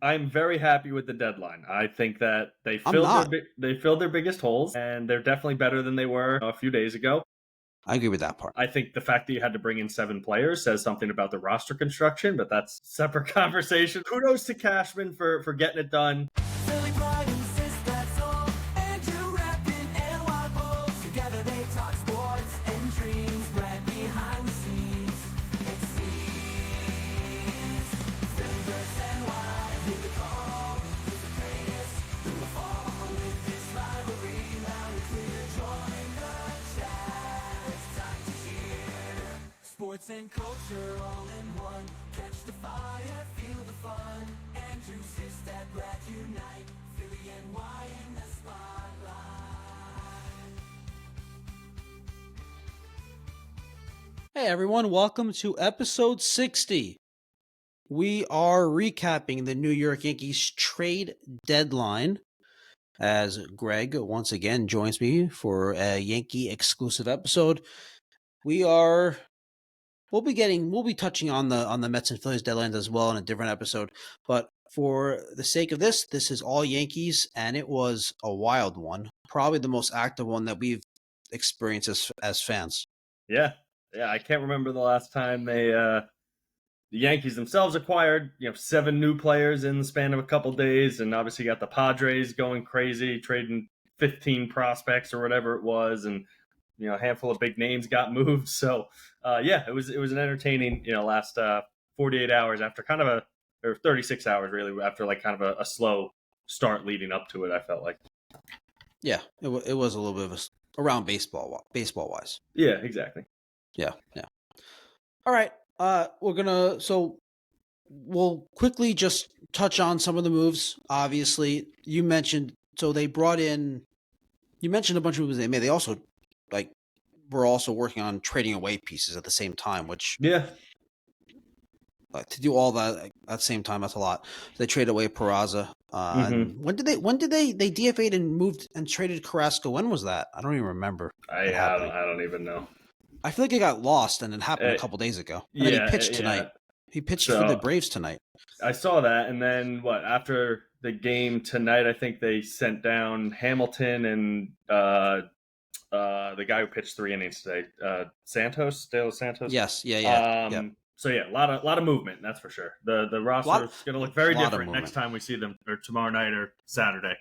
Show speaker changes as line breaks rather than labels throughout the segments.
I'm very happy with the deadline. I think that
I'm not.
they filled their biggest holes, and they're definitely better than they were a few days ago.
I agree with that part.
I think the fact that you had to bring in 7 players says something about the roster construction, but that's a separate conversation. Kudos to Cashman for getting it done.
Sports and culture all in one. Catch the fire, feel the fun. Andrew Sistad, Brad unite. Philly and Y in the spotlight.
Hey everyone, welcome to episode 60. We are recapping the New York Yankees trade deadline as Greg once again joins me for a Yankee exclusive episode. We'll be touching on the Mets and Phillies deadlines as well in a different episode. But for the sake of this is all Yankees, and it was a wild one. Probably the most active one that we've experienced as fans.
Yeah. I can't remember the last time the Yankees themselves acquired 7 new players in the span of a couple days, and obviously got the Padres going crazy, trading 15 prospects or whatever it was, and a handful of big names got moved. So it was an entertaining last 48 hours after or 36 hours really after like kind of a slow start leading up to it. I felt like
it was a little bit of around baseball wise.
Yeah, exactly.
Yeah. All right, we'll quickly just touch on some of the moves. Obviously, you mentioned a bunch of moves they made. They also we're also working on trading away pieces at the same time, which to do all that at the same time, that's a lot. They traded away Peraza. And when did they DFA'd and moved and traded Carrasco? When was that? I don't even remember.
I don't even know.
I feel like it got lost and it happened a couple days ago. And then he pitched tonight. He pitched for the Braves tonight.
I saw that, and then after the game tonight, I think they sent down Hamilton and the guy who pitched 3 innings today, Santos.
Yes, yeah.
So a lot of movement, that's for sure. The roster is going to look very different next time we see them, or tomorrow night or Saturday.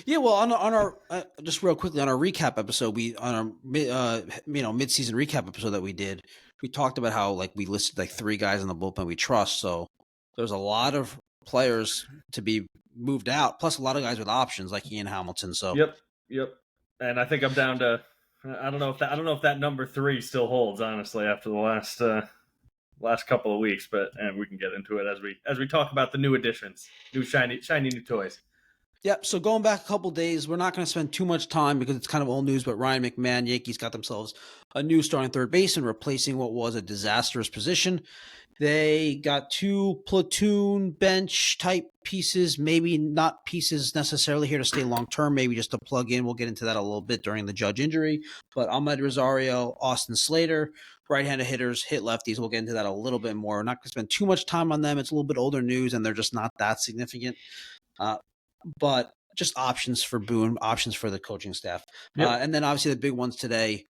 Yeah, well, on our just real quickly on our recap episode, mid-season recap episode that we did, we talked about how we listed 3 guys in the bullpen we trust. So there's a lot of players to be moved out, plus a lot of guys with options like Ian Hamilton. So
yep. And I think I'm down to I don't know if that number 3 still holds, honestly, after the last couple of weeks, but we can get into it as we talk about the new additions, new shiny new toys.
Yep. So going back a couple days, we're not going to spend too much time because it's kind of old news, but Ryan McMahon, Yankees got themselves a new starting third baseman, replacing what was a disastrous position. They got 2 platoon bench type pieces, maybe not pieces necessarily here to stay long term, maybe just to plug in. We'll get into that a little bit during the Judge injury. But Ahmed Rosario, Austin Slater, right-handed hitters, hit lefties. We'll get into that a little bit more. We're not going to spend too much time on them. It's a little bit older news, and they're just not that significant. But just options for Boone, options for the coaching staff. Yep. And then obviously the big ones today,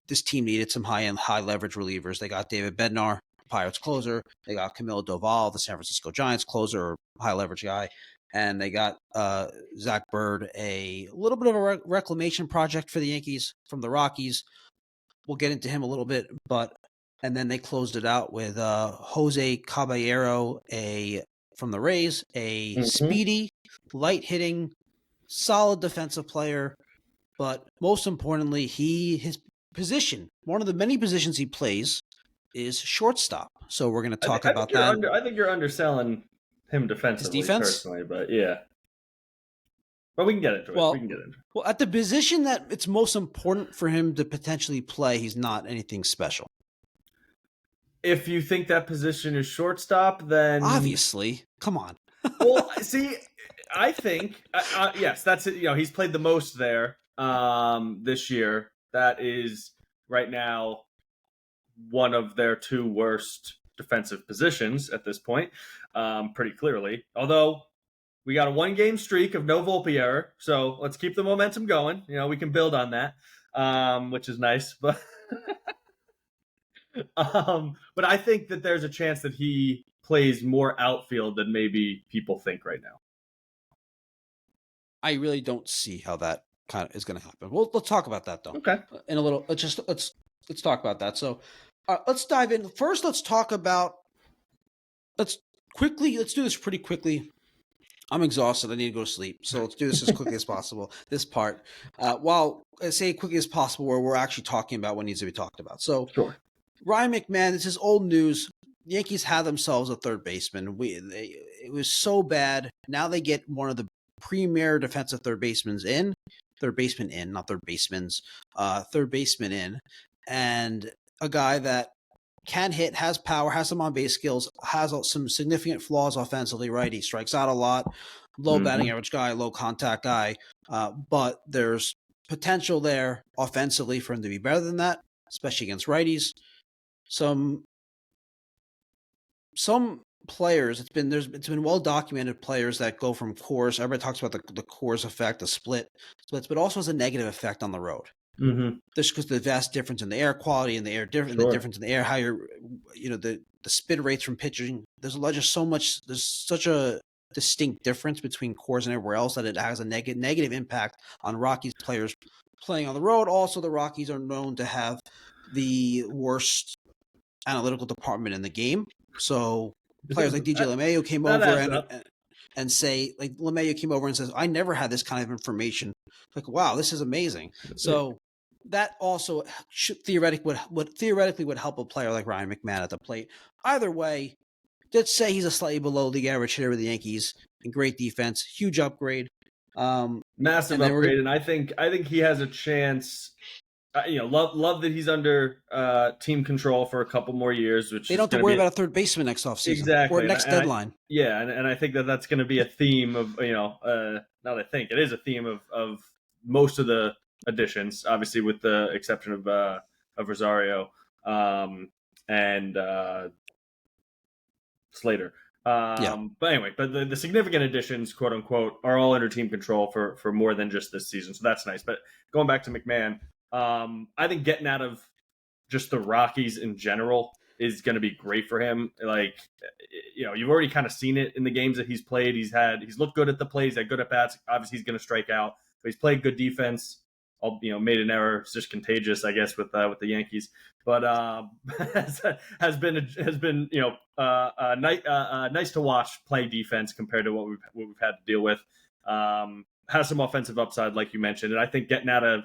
this team needed some high-end, high-leverage relievers. They got David Bednar, Pirates closer. They got Camilo Doval, the San Francisco Giants closer, or high-leverage guy. And they got Zach Bird, a little bit of a reclamation project for the Yankees from the Rockies. We'll get into him a little bit. And then they closed it out with José Caballero, from the Rays, a speedy, light-hitting, solid defensive player. But most importantly, his position, one of the many positions he plays, is shortstop. So we're going to talk about that.
I think you're underselling him defensively,
his defense?
Personally, but yeah. But we can get into it.
Well, at the position that it's most important for him to potentially play, he's not anything special.
If you think that position is shortstop, then
obviously, come on.
Well, see, I think yes, that's it. He's played the most there this year. That is right now one of their 2 worst defensive positions at this point. pretty clearly. Although we got a 1-game streak of no Volpe error, so let's keep the momentum going. We can build on that, which is nice. But but I think that there's a chance that he plays more outfield than maybe people think right now.
I really don't see how that kind of is going to happen. Well, let's talk about that though.
Okay.
In a little, let's talk about that. So, let's dive in. First, let's talk about. Let's do this pretty quickly. I'm exhausted. I need to go to sleep. So let's do this as quickly as possible. This part, while I say quickly as possible, where we're actually talking about what needs to be talked about. So,
Sure.
Ryan McMahon, this is old news. The Yankees had themselves a third baseman. It was so bad. Now they get one of the premier defensive third basemen in, and a guy that can hit, has power, has some on-base skills, has some significant flaws offensively, right? He strikes out a lot, low batting average guy, low contact guy, but there's potential there offensively for him to be better than that, especially against righties. Some players, it's been well documented players that go from cores. Everybody talks about the cores effect, the splits, but also has a negative effect on the road.
Mm-hmm.
Just because the vast difference in the air quality and the air different, the difference in the air, how you're, the spin rates from pitching. There's such a distinct difference between cores and everywhere else that it has a negative impact on Rockies players playing on the road. Also, the Rockies are known to have the worst analytical department in the game. So players like DJ LeMahieu came over and say, like, LeMahieu came over and says, I never had this kind of information. Like, wow, this is amazing. So that also theoretically would help a player like Ryan McMahon at the plate. Either way, let's say he's a slightly below league average hitter with the Yankees and great defense, huge upgrade.
Massive upgrade, and I think he has a chance. Love that he's under team control for a couple more years, which
they don't have to worry about a third baseman next offseason,
exactly,
or next deadline.
I think that's going to be a theme of not I think it is a theme of most of the additions, obviously with the exception of Rosario and Slater. But anyway, the significant additions, quote unquote, are all under team control for more than just this season, so that's nice. But going back to McMahon. I think getting out of just the Rockies in general is going to be great for him. Like, you've already kind of seen it in the games that he's played. He's looked good at the plays, had good at bats. Obviously, he's going to strike out, but he's played good defense. Made an error. It's just contagious, I guess, with the Yankees. But has been nice to watch play defense compared to what we've had to deal with. Has some offensive upside, like you mentioned, and I think getting out of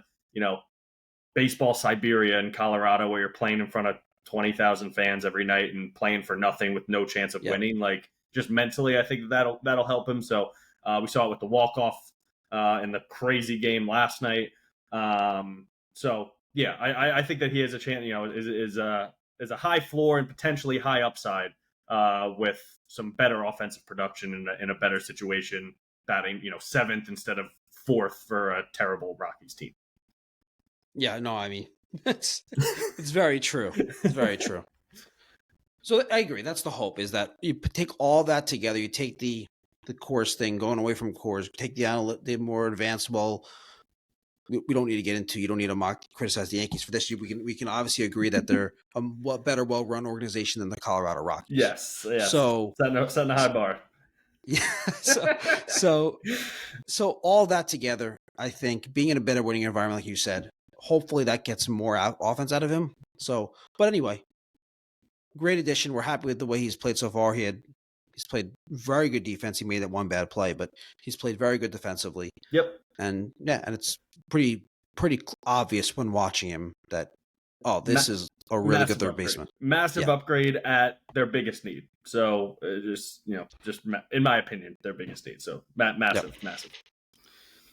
baseball Siberia in Colorado, where you're playing in front of 20,000 fans every night and playing for nothing with no chance of winning. Like, just mentally, I think that'll help him. So we saw it with the walk-off in the crazy game last night. I think that he has a chance. Is a high floor and potentially high upside with some better offensive production in a better situation, batting 7th instead of 4th for a terrible Rockies team.
Yeah, no, I mean, it's very true. It's very true. So I agree. That's the hope, is that you take all that together. You take the cores thing, going away from cores, take the more advanced. Well, we don't need to get into. You don't need to criticize the Yankees for this. We can obviously agree that they're a better, well-run organization than the Colorado Rockies.
Yes.
So
setting a high bar.
Yeah. So all that together, I think, being in a better winning environment, like you said, hopefully that gets more offense out of him. So, but anyway, great addition. We're happy with the way he's played so far. He's played very good defense. He made that one bad play, but he's played very good defensively.
Yep.
And it's pretty obvious when watching him that, this is a really good third baseman.
Massive upgrade at their biggest need. So just in my opinion, their biggest need. So massive.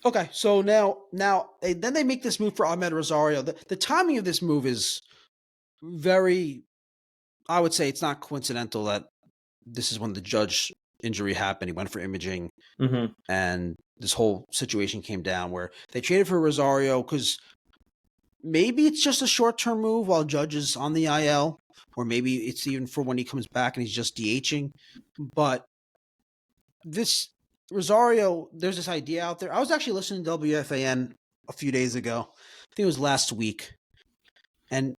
Okay, so now then they make this move for Ahmed Rosario. The timing of this move is very, I would say it's not coincidental that this is when the Judge injury happened. He went for imaging, and this whole situation came down where they traded for Rosario because maybe it's just a short-term move while Judge is on the IL. or maybe it's even for when he comes back and he's just DHing. But this Rosario, there's this idea out there. I was actually listening to WFAN a few days ago. I think it was last week. And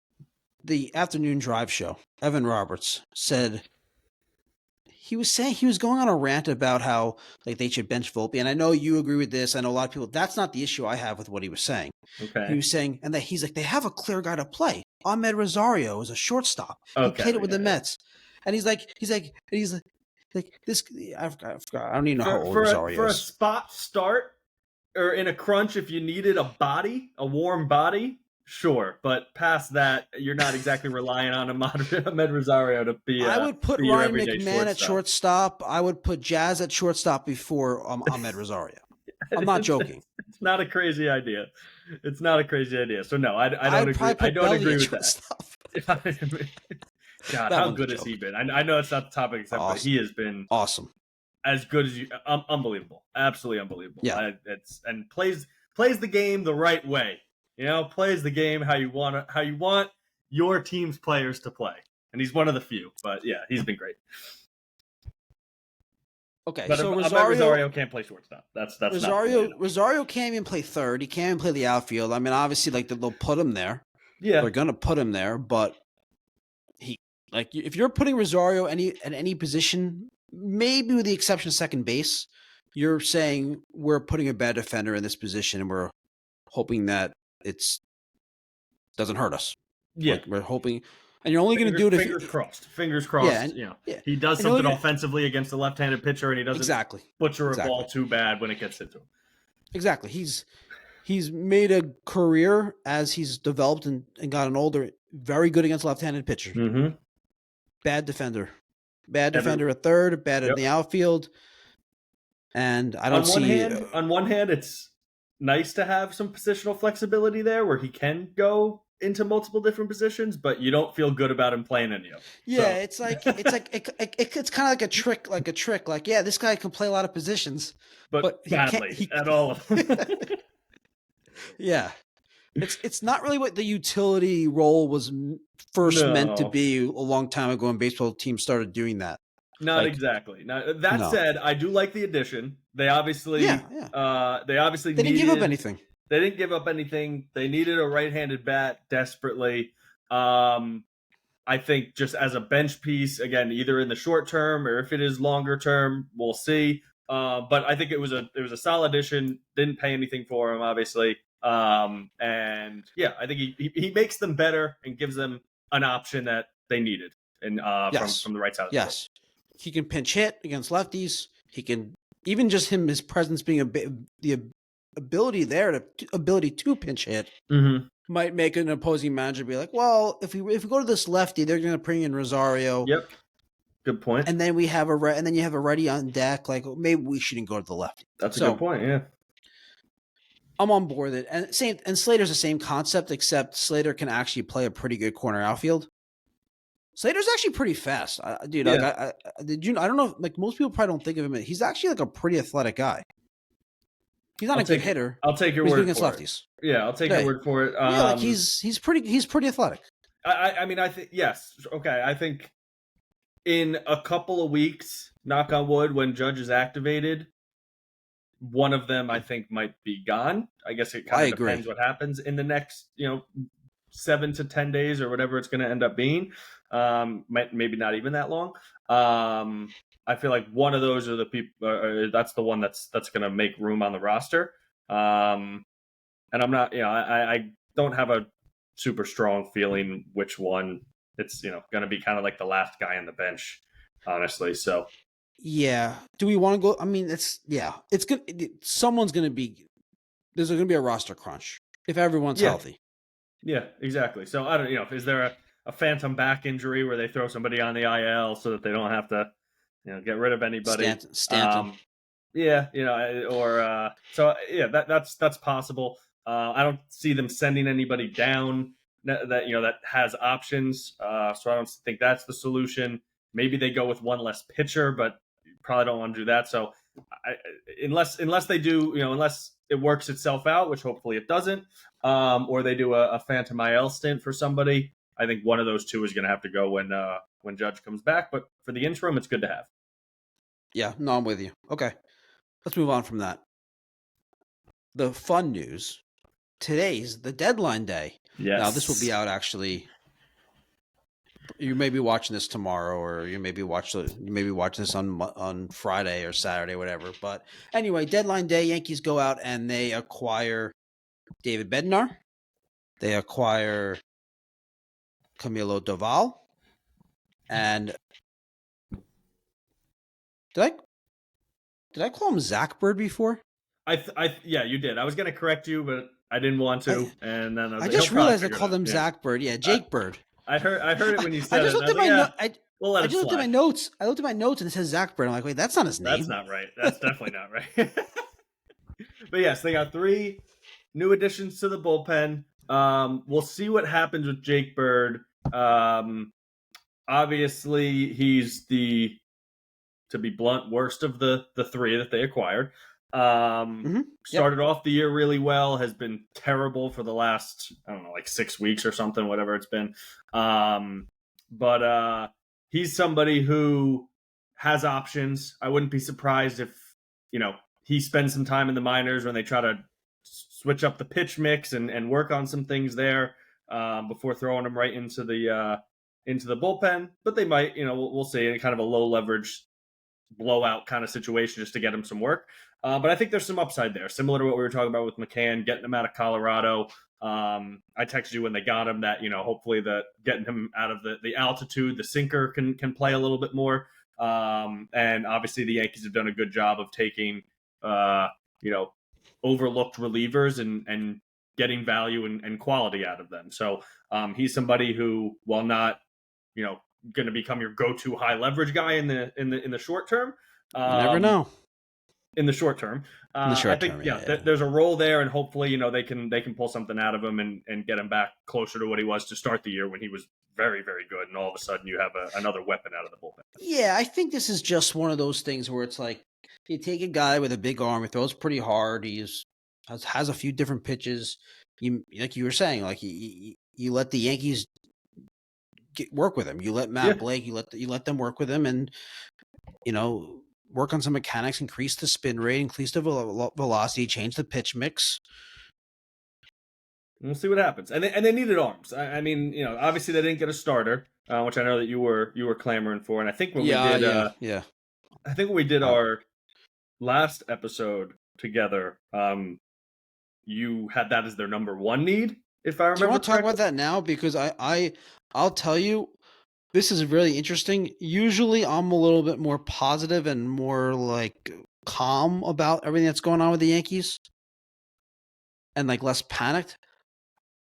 the afternoon drive show, Evan Roberts said he was going on a rant about how like they should bench Volpe. And I know you agree with this. I know a lot of people, that's not the issue I have with what he was saying.
Okay.
He was saying, and that he's like, they have a clear guy to play. Ahmed Rosario is a shortstop. He played it with the Mets. And he's like this. I forgot. I don't even know how old Rosario is.
For a spot start or in a crunch, if you needed a warm body, sure. But past that, you're not exactly relying on Ahmed Rosario to be.
I would put Ryan McMahon at shortstop. I would put Jazz at shortstop before Ahmed Rosario. I'm not joking.
It's not a crazy idea. It's not a crazy idea. So no, I don't agree. I don't agree with that. God, how good has he been? I know it's not the topic, except but he has been
awesome,
as good as you. Unbelievable, absolutely unbelievable.
Yeah,
and plays the game the right way. Plays the game how you want your team's players to play, and he's one of the few. But yeah, he's been great.
Okay,
but
so
Rosario can't play shortstop. That's
Rosario can't even play third. He can't even play the outfield. I mean, obviously, like they'll put him there.
Yeah,
they're gonna put him there, but if you're putting Rosario at any position, maybe with the exception of second base, you're saying we're putting a bad defender in this position, and we're hoping that it doesn't hurt us.
Yeah,
like we're hoping. And you're only going to do it if
fingers crossed.
Yeah,
he does something offensively against a left-handed pitcher, and he doesn't butcher a ball too bad when it gets hit to him.
Exactly. He's made a career as he's developed and gotten older. Very good against left-handed pitchers.
Mm-hmm.
Bad defender at third. Bad in the outfield. And I don't see.
On one hand, it's nice to have some positional flexibility there, where he can go into multiple different positions, but you don't feel good about him playing any of them.
Yeah, so. it's kind of like a trick. Like, yeah, this guy can play a lot of positions,
but badly at all of them.
Yeah, it's not really what the utility role was first meant to be a long time ago when baseball teams started doing that.
Not exactly. Now, that said, I do like the addition. They obviously, they
didn't give up anything.
They didn't give up anything. They needed a right-handed bat desperately. I think just as a bench piece, again, either in the short term or if it is longer term, we'll see. But I think it was a solid addition. Didn't pay anything for him, obviously. And yeah, I think he makes them better and gives them an option that they needed and from the right side of the field.
He can pinch hit against lefties. He can even just his presence being the ability to pinch hit might make an opposing manager be like, well, if we go to this lefty, they're going to bring in Rosario.
Yep, good point.
And then you have a righty on deck. Like maybe we shouldn't go to the lefty.
That's a good point. Yeah,
I'm on board with it. And Slater's the same concept, except Slater can actually play a pretty good corner outfield. Slater's actually pretty fast, dude.
Yeah.
Like, I don't know. Like most people probably don't think of him. He's actually like a pretty athletic guy. He's not a good hitter.
I'll take your word
against
for
lefties.
It. Yeah, I'll take your word for it.
Like he's pretty athletic.
I mean, I think yes. Okay, I think in a couple of weeks, knock on wood, when Judge is activated, one of them I think might be gone. I guess it kind of depends what happens in the next 7 to 10 days or whatever it's going to end up being. Maybe not even that long. I feel like one of those are the people. That's the one that's going to make room on the roster. And I'm not. I don't have a super strong feeling which one. It's going to be kind of like the last guy on the bench, honestly. So
yeah. Do we want to go? I mean, it's good. Someone's going to be. There's going to be a roster crunch if everyone's healthy.
Yeah, exactly. So I don't. Is there a phantom back injury where they throw somebody on the IL so that they don't have to get rid of anybody?
Stanton.
That's possible. I don't see them sending anybody down that has options. So I don't think that's the solution. Maybe they go with one less pitcher, but you probably don't want to do that. So unless they do, unless it works itself out, which hopefully it doesn't, or they do a phantom IL stint for somebody, I think one of those two is going to have to go when Judge comes back. But for the interim, it's good to have.
Yeah, no, I'm with you. Okay, let's move on from that. The fun news. Today's the deadline day.
Yes.
Now, this will be out actually. You may be watching this tomorrow, or you may be watching this on Friday or Saturday, whatever. But anyway, deadline day, Yankees go out and they acquire David Bednar. They acquire Camilo Doval. And did I call him Zach Bird before?
Yeah, you did. I was going to correct you, but I didn't want to. And then
I just realized I called him Zach Bird. Yeah, Jake Bird.
I heard it when you said
I just
it.
looked at my
I
just looked at my notes. I looked at my notes and it says Zach Bird. I'm like, wait, that's not his name.
That's not right. That's definitely not right. But yes, they got 3 new additions to the bullpen. We'll see what happens with Jake Bird. Obviously, he's the, to be blunt, worst of the 3 that they acquired. Started off the year really well, has been terrible for the last, I don't know, like 6 weeks or something, whatever it's been. But he's somebody who has options. I wouldn't be surprised if, he spends some time in the minors when they try to switch up the pitch mix and work on some things there before throwing him right into the bullpen. But they might, we'll see, in kind of a low leverage blowout kind of situation just to get him some work. But I think there's some upside there, similar to what we were talking about with McMahon, getting him out of Colorado. I texted you when they got him that, hopefully getting him out of the altitude, the sinker can play a little bit more. And obviously the Yankees have done a good job of taking, overlooked relievers and getting value and quality out of them. So he's somebody who, while not, going to become your go-to high leverage guy in the short term.
You never know.
In the short term, I think there's a role there, and hopefully, they can pull something out of him and get him back closer to what he was to start the year when he was very, very good, and all of a sudden you have another weapon out of the bullpen.
Yeah, I think this is just one of those things where it's like you take a guy with a big arm, he throws pretty hard, has a few different pitches. Like you were saying, like you let the Yankees work with him. You let Matt Blake, you let them work with him, and work on some mechanics, increase the spin rate, increase the velocity, change the pitch mix.
We'll see what happens. And they needed arms. I mean, obviously they didn't get a starter, which I know that you were clamoring for. And I think when I think when we did our last episode together, you had that as their number 1 need, if I remember.
Do you want to talk about that now? Because I'll tell you, this is really interesting. Usually I'm a little bit more positive and more like calm about everything that's going on with the Yankees and like less panicked.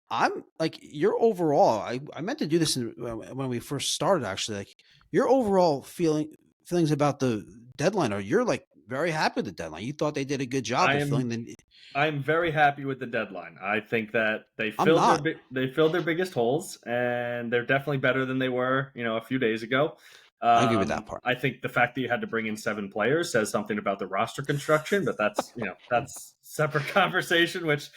I'm like, your overall, I meant to do this when we first started, actually, like your overall feelings about the deadline, or you're like very happy with the deadline. You thought they did a good job of filling the.
I'm very happy with the deadline. I think that they filled their biggest holes, and they're definitely better than they were, a few days ago.
I agree with that part.
I think the fact that you had to bring in 7 players says something about the roster construction, but that's that's separate conversation, which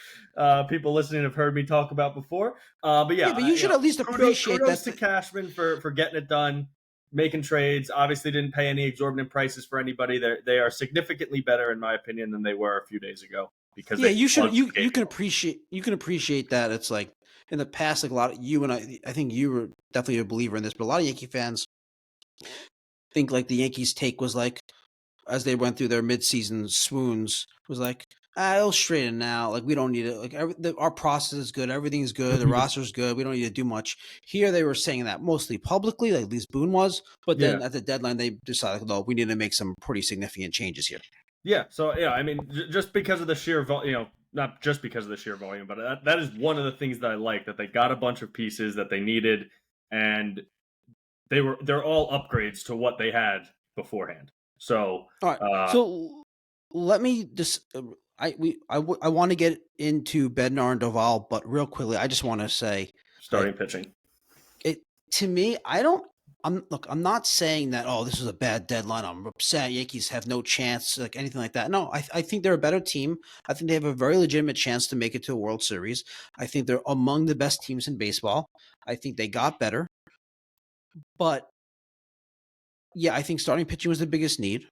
people listening have heard me talk about before. But
you should at least appreciate
kudos to Cashman for getting it done, making trades. Obviously didn't pay any exorbitant prices for anybody. They are significantly better, in my opinion, than they were a few days ago. Because
you can appreciate that. It's like in the past, like a lot of you and I think you were definitely a believer in this, but a lot of Yankee fans think like the Yankees take was like, as they went through their midseason swoons, was like, it'll straighten out. Like we don't need it. Like our process is good. Everything's good. The roster's good. We don't need to do much. Here they were saying that mostly publicly, like at least Boone was. But then at the deadline, they decided, no, we need to make some pretty significant changes here.
Yeah. So I mean, just because of the sheer volume, not just because of the sheer volume, but that is one of the things that I like, that they got a bunch of pieces that they needed, and they're all upgrades to what they had beforehand. So
all right. So let me just. I want to get into Bednar and Doval, but real quickly, I just want to say
starting pitching.
To me, I'm I'm not saying that, oh, this is a bad deadline, I'm upset, Yankees have no chance, like anything like that. No, I think they're a better team. I think they have a very legitimate chance to make it to a World Series. I think they're among the best teams in baseball. I think they got better. But yeah, I think starting pitching was the biggest need.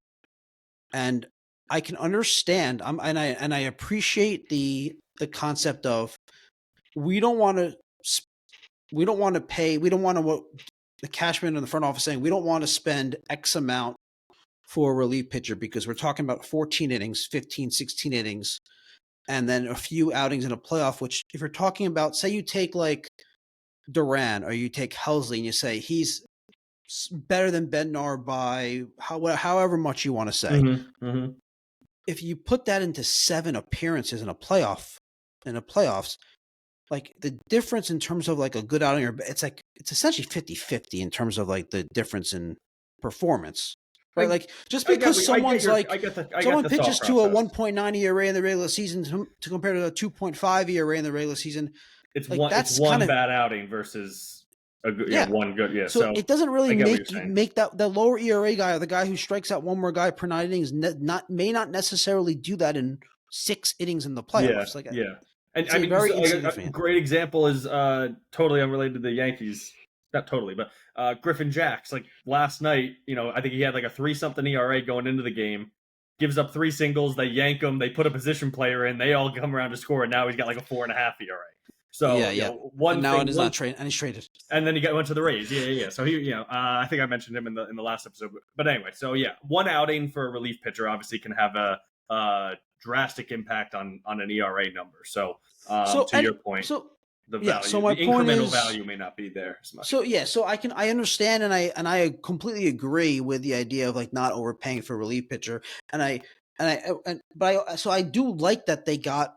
And I can understand, and I appreciate the concept of we don't want to what the Cashman in the front office saying, we don't want to spend X amount for a relief pitcher because we're talking about 14 innings, 15, 16 innings, and then a few outings in a playoff, which if you're talking about, say you take like Duran or you take Helsley and you say he's better than Bednar by however much you want to say. If you put that into 7 appearances in playoffs, like the difference in terms of like a good outing, or it's essentially 50-50 in terms of like the difference in performance, right? Like just because someone pitches to a 1.9 ERA in the regular season to compare to a 2.5 ERA in the regular season,
it's
like
it's one bad outing versus one good. Yeah,
so it doesn't really make that the lower ERA guy or the guy who strikes out one more guy per 9 innings may not necessarily do that in 6 innings in the playoffs.
And I mean, a great example is totally unrelated to the Yankees. Not totally, but Griffin Jacks. Like last night, I think he had like a 3-something ERA going into the game. Gives up 3 singles. They yank him. They put a position player in. They all come around to score, and now he's got like a 4.5 ERA. So he's not traded, and he's traded. And then he went to the Rays. Yeah. So he, I think I mentioned him in the last episode. But anyway, so one outing for a relief pitcher obviously can have a drastic impact on an ERA number. So your point, the value, the incremental value may not be there as much.
So I understand, and I completely agree with the idea of like not overpaying for a relief pitcher, but I do like that they got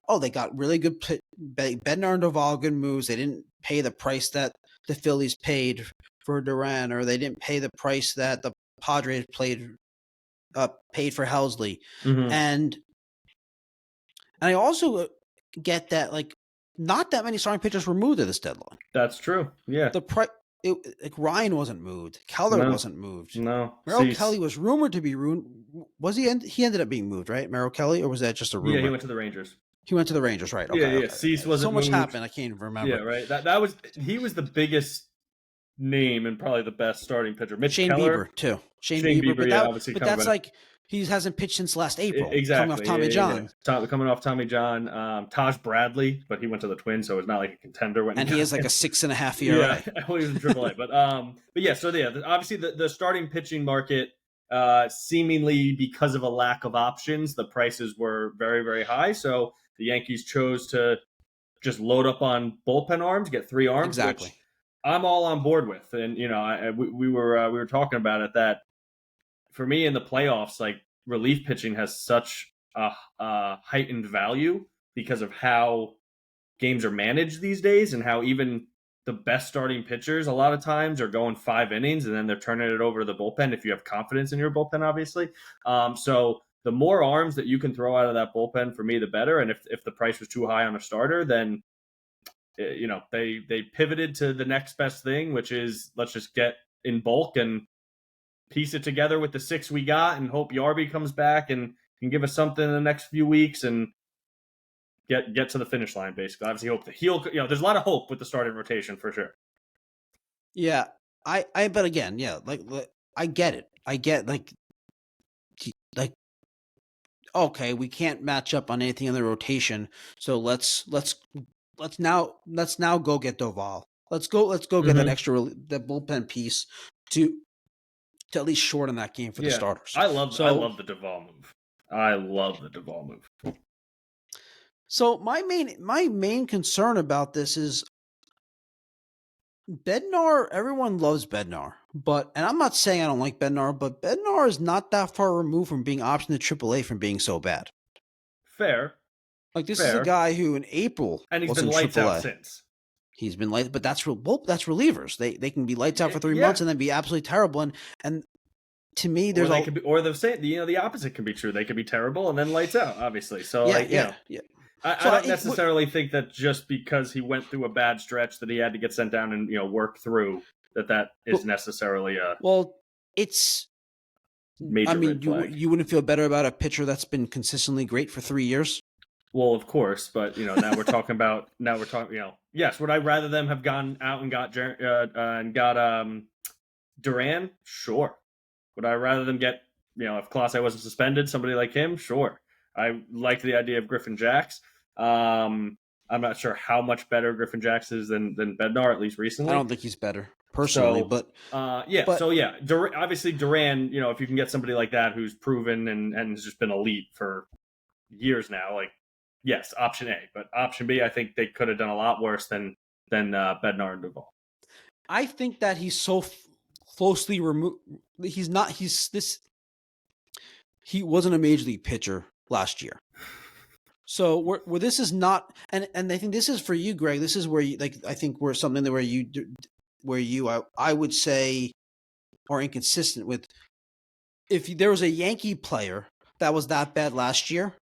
really good Bednar and Doval, good moves. They didn't pay the price that the Phillies paid for Duran, or they didn't pay the price that the Padres paid for Helsley, and I also get that like not that many starting pitchers were moved at this deadline.
That's true. Yeah.
Ryan wasn't moved. Keller wasn't moved.
No.
Merrill Kelly was rumored to be ruined. Was he? He ended up being moved, right? Merrill Kelly, or was that just a rumor?
Yeah, he went to the Rangers.
He went to the Rangers, right? Okay,
yeah. Cease wasn't
so much
moved.
happened. I can't even remember.
Yeah, right. He was the biggest name and probably the best starting pitcher.
Shane
Keller,
Bieber too. Shane
Bieber,
but that's like he hasn't pitched since last April.
Exactly.
Coming off Tommy John.
Coming off Tommy John. Taj Bradley, but he went to the Twins, so it's not like a contender.
And he has like a 6.5 ERA.
Yeah, he was in AAA. But yeah. So obviously the starting pitching market, seemingly because of a lack of options, the prices were very, very high. So the Yankees chose to just load up on bullpen arms, get 3 arms.
Exactly.
Which I'm all on board with, and we were talking about it that. For me in the playoffs, like relief pitching has such a heightened value because of how games are managed these days and how even the best starting pitchers a lot of times are going 5 innings and then they're turning it over to the bullpen if you have confidence in your bullpen, obviously. So the more arms that you can throw out of that bullpen, for me, the better. And if the price was too high on a starter, then they pivoted to the next best thing, which is let's just get in bulk and piece it together with the 6 we got and hope Yarby comes back and can give us something in the next few weeks and get to the finish line, basically. Obviously, hope that there's a lot of hope with the starting rotation for sure.
Yeah. But again, yeah, like I get it. I get like, okay, we can't match up on anything in the rotation. So let's now go get Doval. Let's go get that extra, the bullpen piece to at least shorten that game for the starters.
I love the Doval move. I love the Doval move.
So my main concern about this is Bednar. Everyone loves Bednar, and I'm not saying I don't like Bednar, but Bednar is not that far removed from being optioned to AAA from being so bad.
Fair.
Like this is a guy who in April
and he's been lights out since.
He's been light, but that's relievers. They can be lights out for 3 months and then be absolutely terrible. And to me, there's
the opposite can be true. They could be terrible and then lights out, obviously. So I don't necessarily think that just because he went through a bad stretch that he had to get sent down and work through that is necessarily a
Well, it's.
major
I mean,
red flag.
you wouldn't feel better about a pitcher that's been consistently great for 3 years.
Well, of course, but now we're talking about yes, would I rather them have gone out and got Duran? Sure. Would I rather them get if Clase wasn't suspended, somebody like him? Sure. I liked the idea of Griffin Jacks. I'm not sure how much better Griffin Jacks is than Bednar, at least recently.
I don't think he's better personally, but
obviously Duran, if you can get somebody like that who's proven and has just been elite for years now, like yes, option A, but option B, I think they could have done a lot worse than Bednar and Doval.
I think that he's so closely removed. He wasn't a major league pitcher last year. So where this is not, and I think this is for you, Greg. This is where I think we're something that I would say are inconsistent with. If there was a Yankee player that was that bad last year,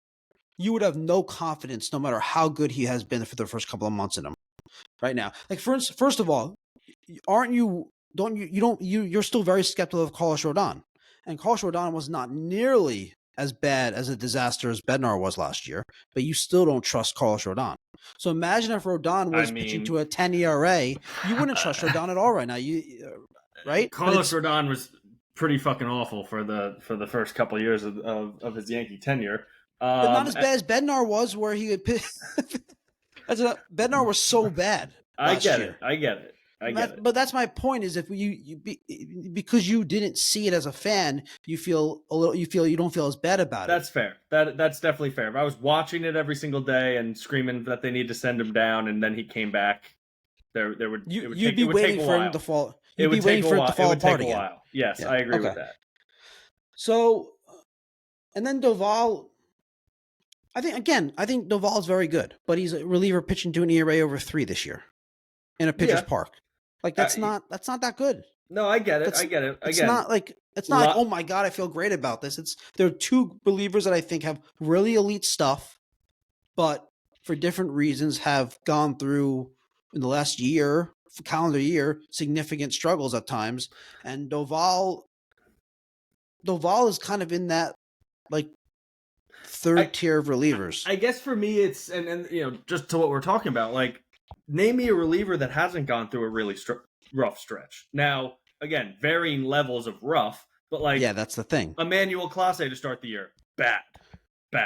you would have no confidence, no matter how good he has been for the first couple of months in him. Right now, like first of all, you're still very skeptical of Carlos Rodon, and Carlos Rodon was not nearly as bad as a disaster as Bednar was last year, but you still don't trust Carlos Rodon. So imagine if Rodon was pitching to a 10 ERA, you wouldn't trust Rodon at all right now. Right?
Carlos Rodon was pretty fucking awful for the first couple of years of his Yankee tenure.
But not as bad as Bednar was, where he would pitch. Bednar was so bad.
I get
it.
But
that's my point. Is if because you didn't see it as a fan, you don't feel as bad about it.
That's fair. That's definitely fair. If I was watching it every single day and screaming that they need to send him down, and then he came back, you'd be waiting for him to fall. You'd be waiting for it to fall apart again. Yes, yeah. I agree with that.
So, and then Doval. I think Doval is very good, but he's a reliever pitching to an ERA over 3 this year in a pitcher's park. Like that's not that good.
No, I get it.
It's not like oh my god, I feel great about this. There are 2 relievers that I think have really elite stuff, but for different reasons have gone through in the last calendar year, significant struggles at times. And Doval is kind of in that like third tier of relievers.
I guess for me, it's and just to what we're talking about, like name me a reliever that hasn't gone through a really rough stretch. Now, again, varying levels of rough, but like
that's the thing.
Emmanuel Clase to start the year, bad.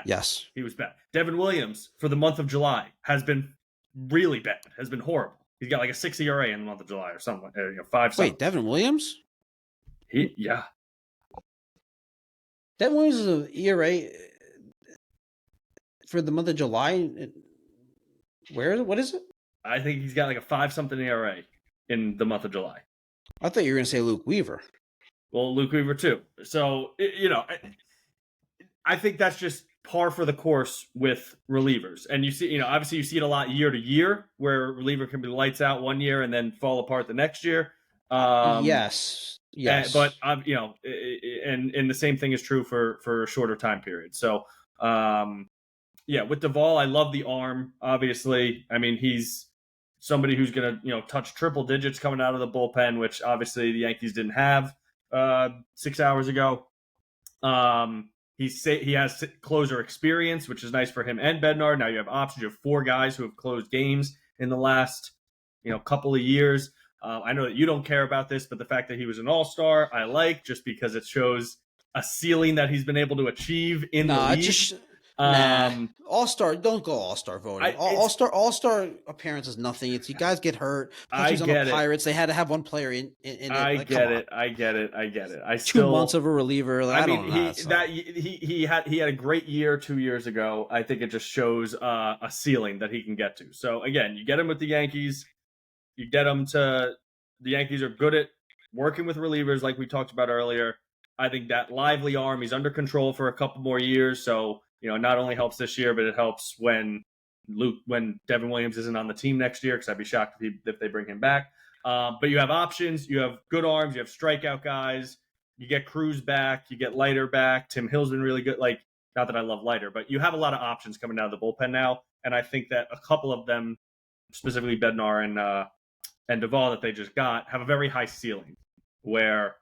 Yes,
he was bad. Devin Williams for the month of July has been really bad. Has been horrible. He's got like a 6 ERA in the month of July or something. 5.
Wait, Devin Williams?
Yeah.
Devin Williams is an ERA for the month of July. What is it?
I think he's got like a 5-something ERA in the month of July.
I thought you were going to say Luke Weaver.
Well, Luke Weaver too. So, I think that's just par for the course with relievers. And you see, obviously you see it a lot year to year where a reliever can be lights out one year and then fall apart the next year.
Yes.
But, and the same thing is true for a shorter time period. So, with Doval, I love the arm, obviously. I mean, he's somebody who's going to, touch triple digits coming out of the bullpen, which obviously the Yankees didn't have 6 hours ago. He has closer experience, which is nice for him and Bednar. Now you have options. You have 4 guys who have closed games in the last, couple of years. I know that you don't care about this, but the fact that he was an all-star, I like, just because it shows a ceiling that he's been able to achieve in the league.
All-star, don't go all-star voting. All-star appearance is nothing. It's you guys get hurt.
I
get
it.
Pirates, they had to have one player in it.
I get it.
2 months of a reliever.
He had a great year 2 years ago. I think it just shows a ceiling that he can get to. So again, you get him with the Yankees. You get him to the Yankees are good at working with relievers, like we talked about earlier. I think that lively arm, he's under control for a couple more years. So, not only helps this year, but it helps when Devin Williams isn't on the team next year, because I'd be shocked if they bring him back. But you have options. You have good arms. You have strikeout guys. You get Cruz back. You get Leiter back. Tim Hill's been really good. Like, not that I love Leiter, but you have a lot of options coming out of the bullpen now. And I think that a couple of them, specifically Bednar and Doval that they just got have a very high ceiling, where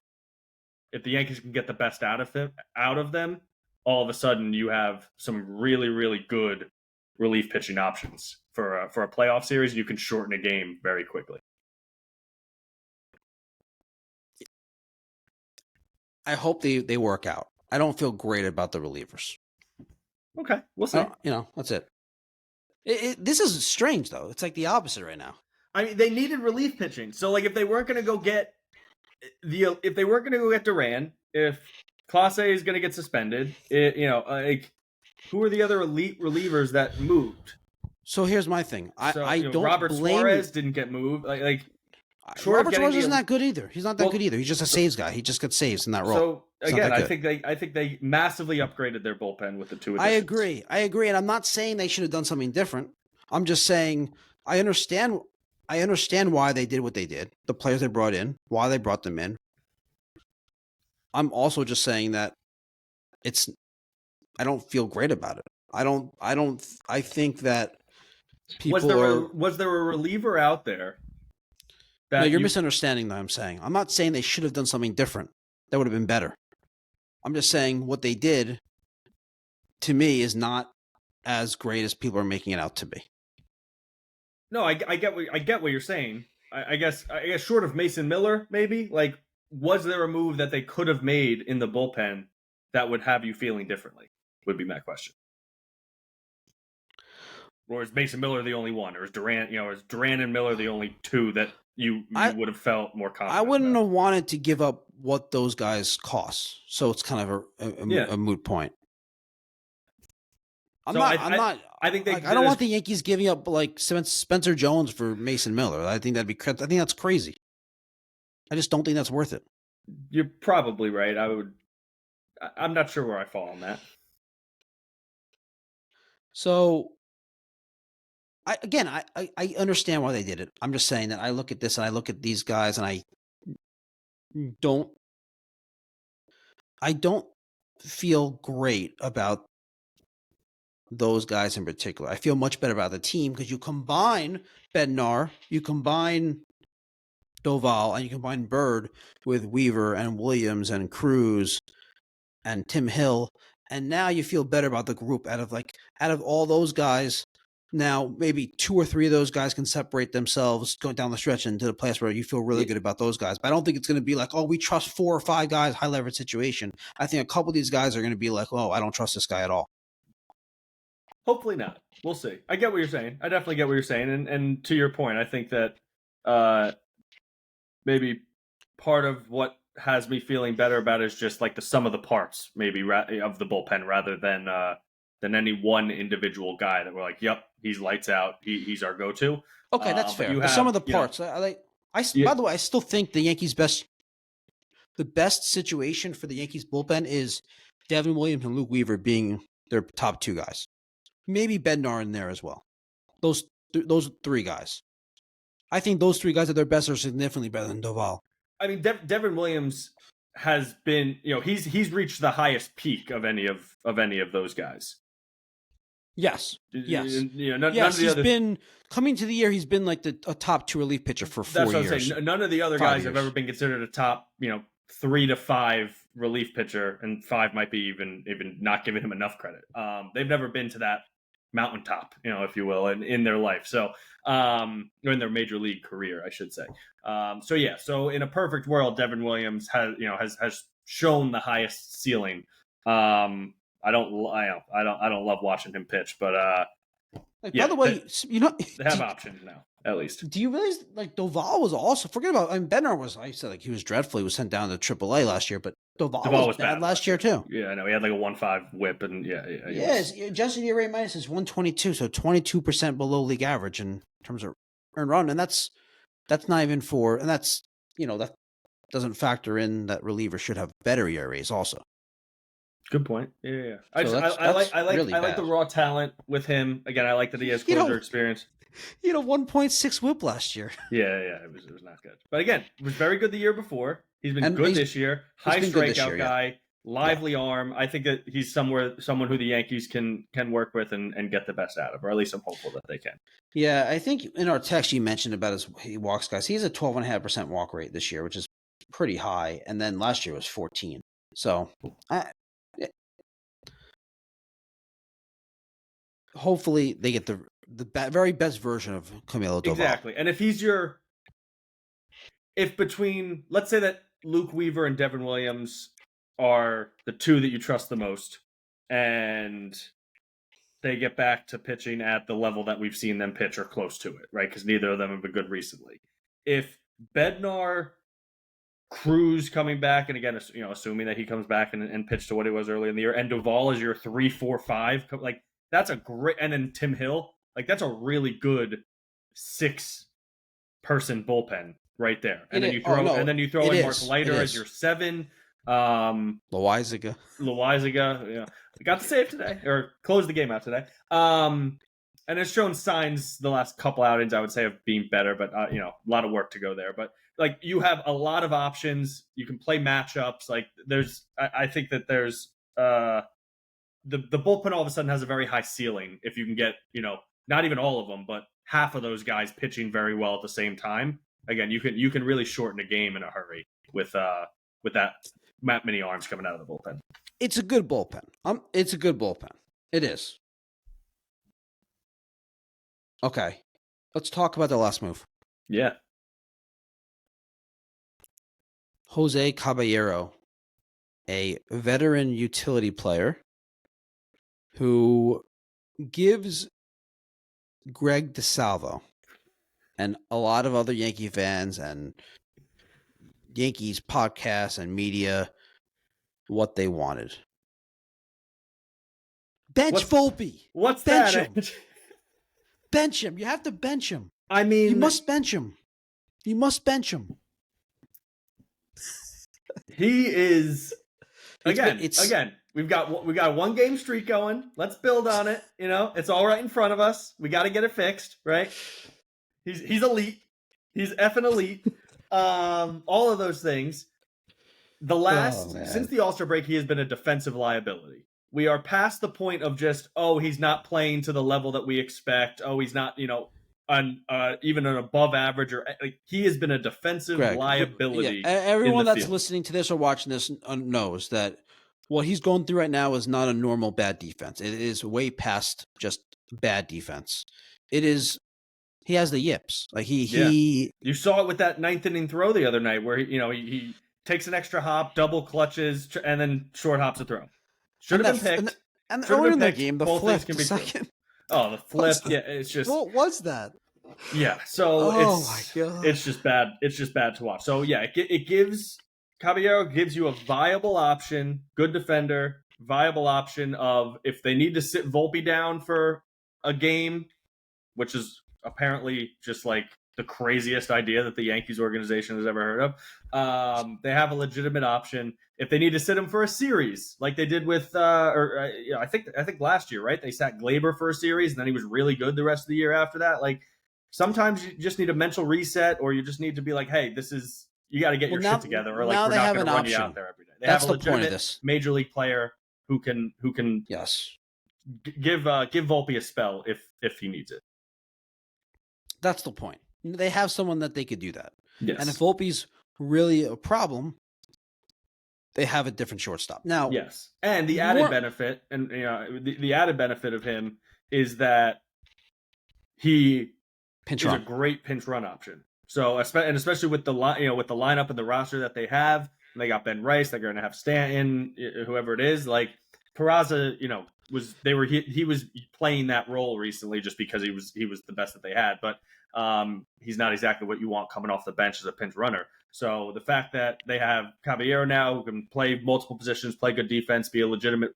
if the Yankees can get the best out of them, all of a sudden you have some really, really good relief pitching options for a playoff series. You can shorten a game very quickly.
I hope they work out. I don't feel great about the relievers.
Okay, we'll see.
That's it. This is strange, though. It's like the opposite right now.
I mean, they needed relief pitching. So, like, if they weren't going to go get Duran, if Clase is going to get suspended, who are the other elite relievers that moved?
So here's my thing. I don't
Robert
blame
Suarez didn't get moved.
Robert Suarez isn't that good either. He's not that good either. He's just a saves guy. He just gets saves in that role.
So again, I think they massively upgraded their bullpen with the two additions.
I agree, and I'm not saying they should have done something different. I'm just saying I understand why they did what they did. The players they brought in, why they brought them in. I'm also just saying that I don't feel great about it. I think that people
was there a reliever out there?
No, you're misunderstanding what I'm saying. I'm not saying they should have done something different. That would have been better. I'm just saying what they did, to me, is not as great as people are making it out to be.
No, I get what you're saying. I guess short of Mason Miller, maybe, like, was there a move that they could have made in the bullpen that would have you feeling differently? Would be my question. Or is Mason Miller the only one, or is Duran and Miller the only two that you would have felt more confident?
I wouldn't have wanted to give up what those guys cost, so it's kind of a moot point. I don't want the Yankees giving up like Spencer Jones for Mason Miller. I think that's crazy. I just don't think that's worth it.
You're probably right. I'm not sure where I fall on that.
So, I understand why they did it. I'm just saying that I look at this and I look at these guys and I don't feel great about those guys in particular. I feel much better about the team because you combine Bednar, you combine Doval, and you combine Bird with Weaver and Williams and Cruz and Tim Hill, and now you feel better about the group out of all those guys. Now, maybe 2 or 3 of those guys can separate themselves going down the stretch into the place where you feel really good about those guys. But I don't think it's going to be like, oh, we trust 4 or 5 guys, high leverage situation. I think a couple of these guys are going to be like, oh, I don't trust this guy at all.
Hopefully not. We'll see. I get what you're saying. I definitely get what you're saying. And to your point, I think that maybe part of what has me feeling better about it is just like the sum of the parts, maybe of the bullpen, rather than any one individual guy that we're like, yep, he's lights out. He's our go-to.
Okay, that's fair. The sum of the parts. By the way, I still think the Yankees' the best situation for the Yankees bullpen is Devin Williams and Luke Weaver being their top 2 guys. Maybe Bednar in there as well. Those 3 guys. I think those 3 guys at their best are significantly better than Doval.
I mean, Devin Williams has been, he's reached the highest peak of any of those guys.
Yes.
Yes.
He's been coming to the year. He's been like a top 2 relief pitcher for 4 years. That's what I'm saying.
None of the other guys have ever been considered a top, 3 to 5 relief pitcher, and 5 might be even not giving him enough credit. They've never been to that mountaintop, if you will, in their life. So, or in their major league career, I should say. So in a perfect world, Devin Williams has shown the highest ceiling. I don't love watching him pitch, but
by the way,
they have options now, at least.
Do you realize Doval was also, forget about, Bednar was, I said he was dreadful. He was sent down to AAA last year, but Doval was bad last year too.
Yeah, I know. He had like a 1.5 whip, and
Yes, adjusted ERA minus is 122, so 22% below league average in terms of earned run, and that's not even that doesn't factor in that relievers should have better ERAs also.
Good point. Yeah.
I
like the raw talent with him. Again, I like that he has closer experience.
He had a 1.6 whip last year.
Yeah, it was not good. But again, it was very good the year before. He's been good this year. High strikeout guy. lively arm. I think that he's someone who the Yankees can work with and get the best out of, or at least I'm hopeful that they can.
Yeah, I think in our text you mentioned about he walks guys. He's a 12.5% walk rate this year, which is pretty high. And then last year was 14. So hopefully they get the very best version of Camilo Doval.
Exactly. And if between, let's say that Luke Weaver and Devin Williams are the two that you trust the most, and they get back to pitching at the level that we've seen them pitch or close to it, right? Because neither of them have been good recently. If Bednar, Cruz coming back, and again, assuming that he comes back and pitch to what he was earlier in the year, and Doval is your 3, 4, 5, like that's a great, and then Tim Hill, like that's a really good 6-person bullpen right there. And then you throw in Mark Leiter as your 7.
Loizaga,
yeah, got the save today or closed the game out today. And it's shown signs the last couple outings, I would say, of being better, but a lot of work to go there. But like you have a lot of options. You can play matchups. Like I think that there's the bullpen all of a sudden has a very high ceiling if you can get not even all of them, but half of those guys pitching very well at the same time. Again, you can really shorten a game in a hurry with that many arms coming out of the bullpen.
It's a good bullpen. It's a good bullpen. It is. Okay, let's talk about the last move.
Yeah.
José Caballero, a veteran utility player who gives Greg Disalvo and a lot of other Yankee fans and Yankees podcasts and media what they wanted. Volpe.
What's
bench
that?
him. Bench him. You have to bench him.
I mean,
you must bench him. You must bench him.
He is again. We've got a 1-game streak going. Let's build on it. It's all right in front of us. We got to get it fixed, right? He's elite. He's effing elite. All of those things. Since the All-Star break, he has been a defensive liability. We are past the point of just, he's not playing to the level that we expect. He's not, even an above average, or he has been a defensive liability.
Yeah. Everyone that's listening to this or watching this knows that what he's going through right now is not a normal bad defense. It is way past just bad defense. It is. He has the yips. Like he. You
saw it with that 9th inning throw the other night, where he takes an extra hop, double clutches, and then short hops a throw. Should have been picked.
And earlier in the game, the flip. The second.
Oh, the flip. Yeah, it's just.
What was that?
Yeah. So
my God.
It's just bad. It's just bad to watch. So yeah, it gives Caballero gives you a viable option, good defender, viable option of if they need to sit Volpe down for a game, which is apparently just like the craziest idea that the Yankees organization has ever heard of. They have a legitimate option. If they need to sit him for a series, like they did with, I think last year, right? They sat Glaber for a series, and then he was really good the rest of the year after that. Like sometimes you just need a mental reset, or you just need to be like, hey, you got to get your shit together, or like we're not going to run you out there every day. They have a legitimate major league player who can
yes
give Volpe a spell if he needs it.
That's the point. They have someone that they could do that.
Yes.
And if Volpe's really a problem, they have a different shortstop. Now,
yes. And the added benefit, and the added benefit of him is that he is a great pinch run option. So, especially with the lineup and the roster that they have, they got Ben Rice, they're going to have Stanton, whoever it is. Like Peraza, he was playing that role recently just because he was the best that they had, but he's not exactly what you want coming off the bench as a pinch runner. So the fact that they have Caballero now, who can play multiple positions, play good defense, be a legitimate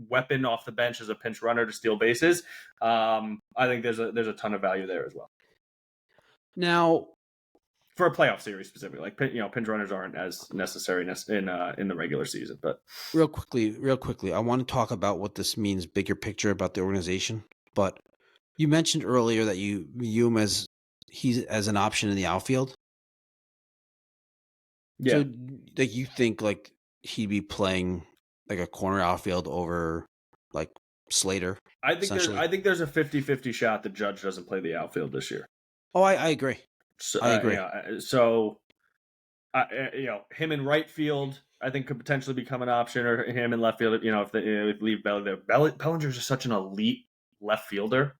weapon off the bench as a pinch runner to steal bases, I think there's a ton of value there as well.
Now,
for a playoff series specifically, like pinch runners aren't as necessary in the regular season. But
real quickly, I want to talk about what this means, bigger picture about the organization. But you mentioned earlier that you view him as an option in the outfield.
Yeah.
So, like, you think like he'd be playing like a corner outfield over like Slater.
I think there's a 50-50 shot that Judge doesn't play the outfield this year.
Oh, I agree.
So,
I agree.
Him in right field, I think could potentially become an option, or him in left field. If they leave Bellinger, Bellinger's just such an elite left fielder.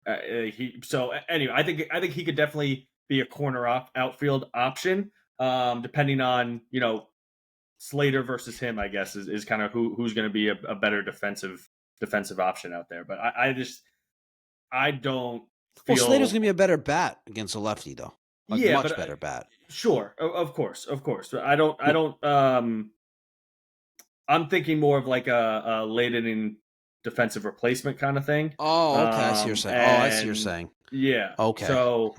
I think he could definitely be a corner outfield option, depending on Slater versus him. I guess is kind of who's going to be a better defensive option out there. But I don't.
Well, Slater's going to be a better bat against a lefty, though. Much better bat.
Sure, of course. But I don't. I'm thinking more of like a late inning defensive replacement kind of thing.
Oh, okay. I see what you're saying. I see what you're saying.
Yeah.
Okay.
So,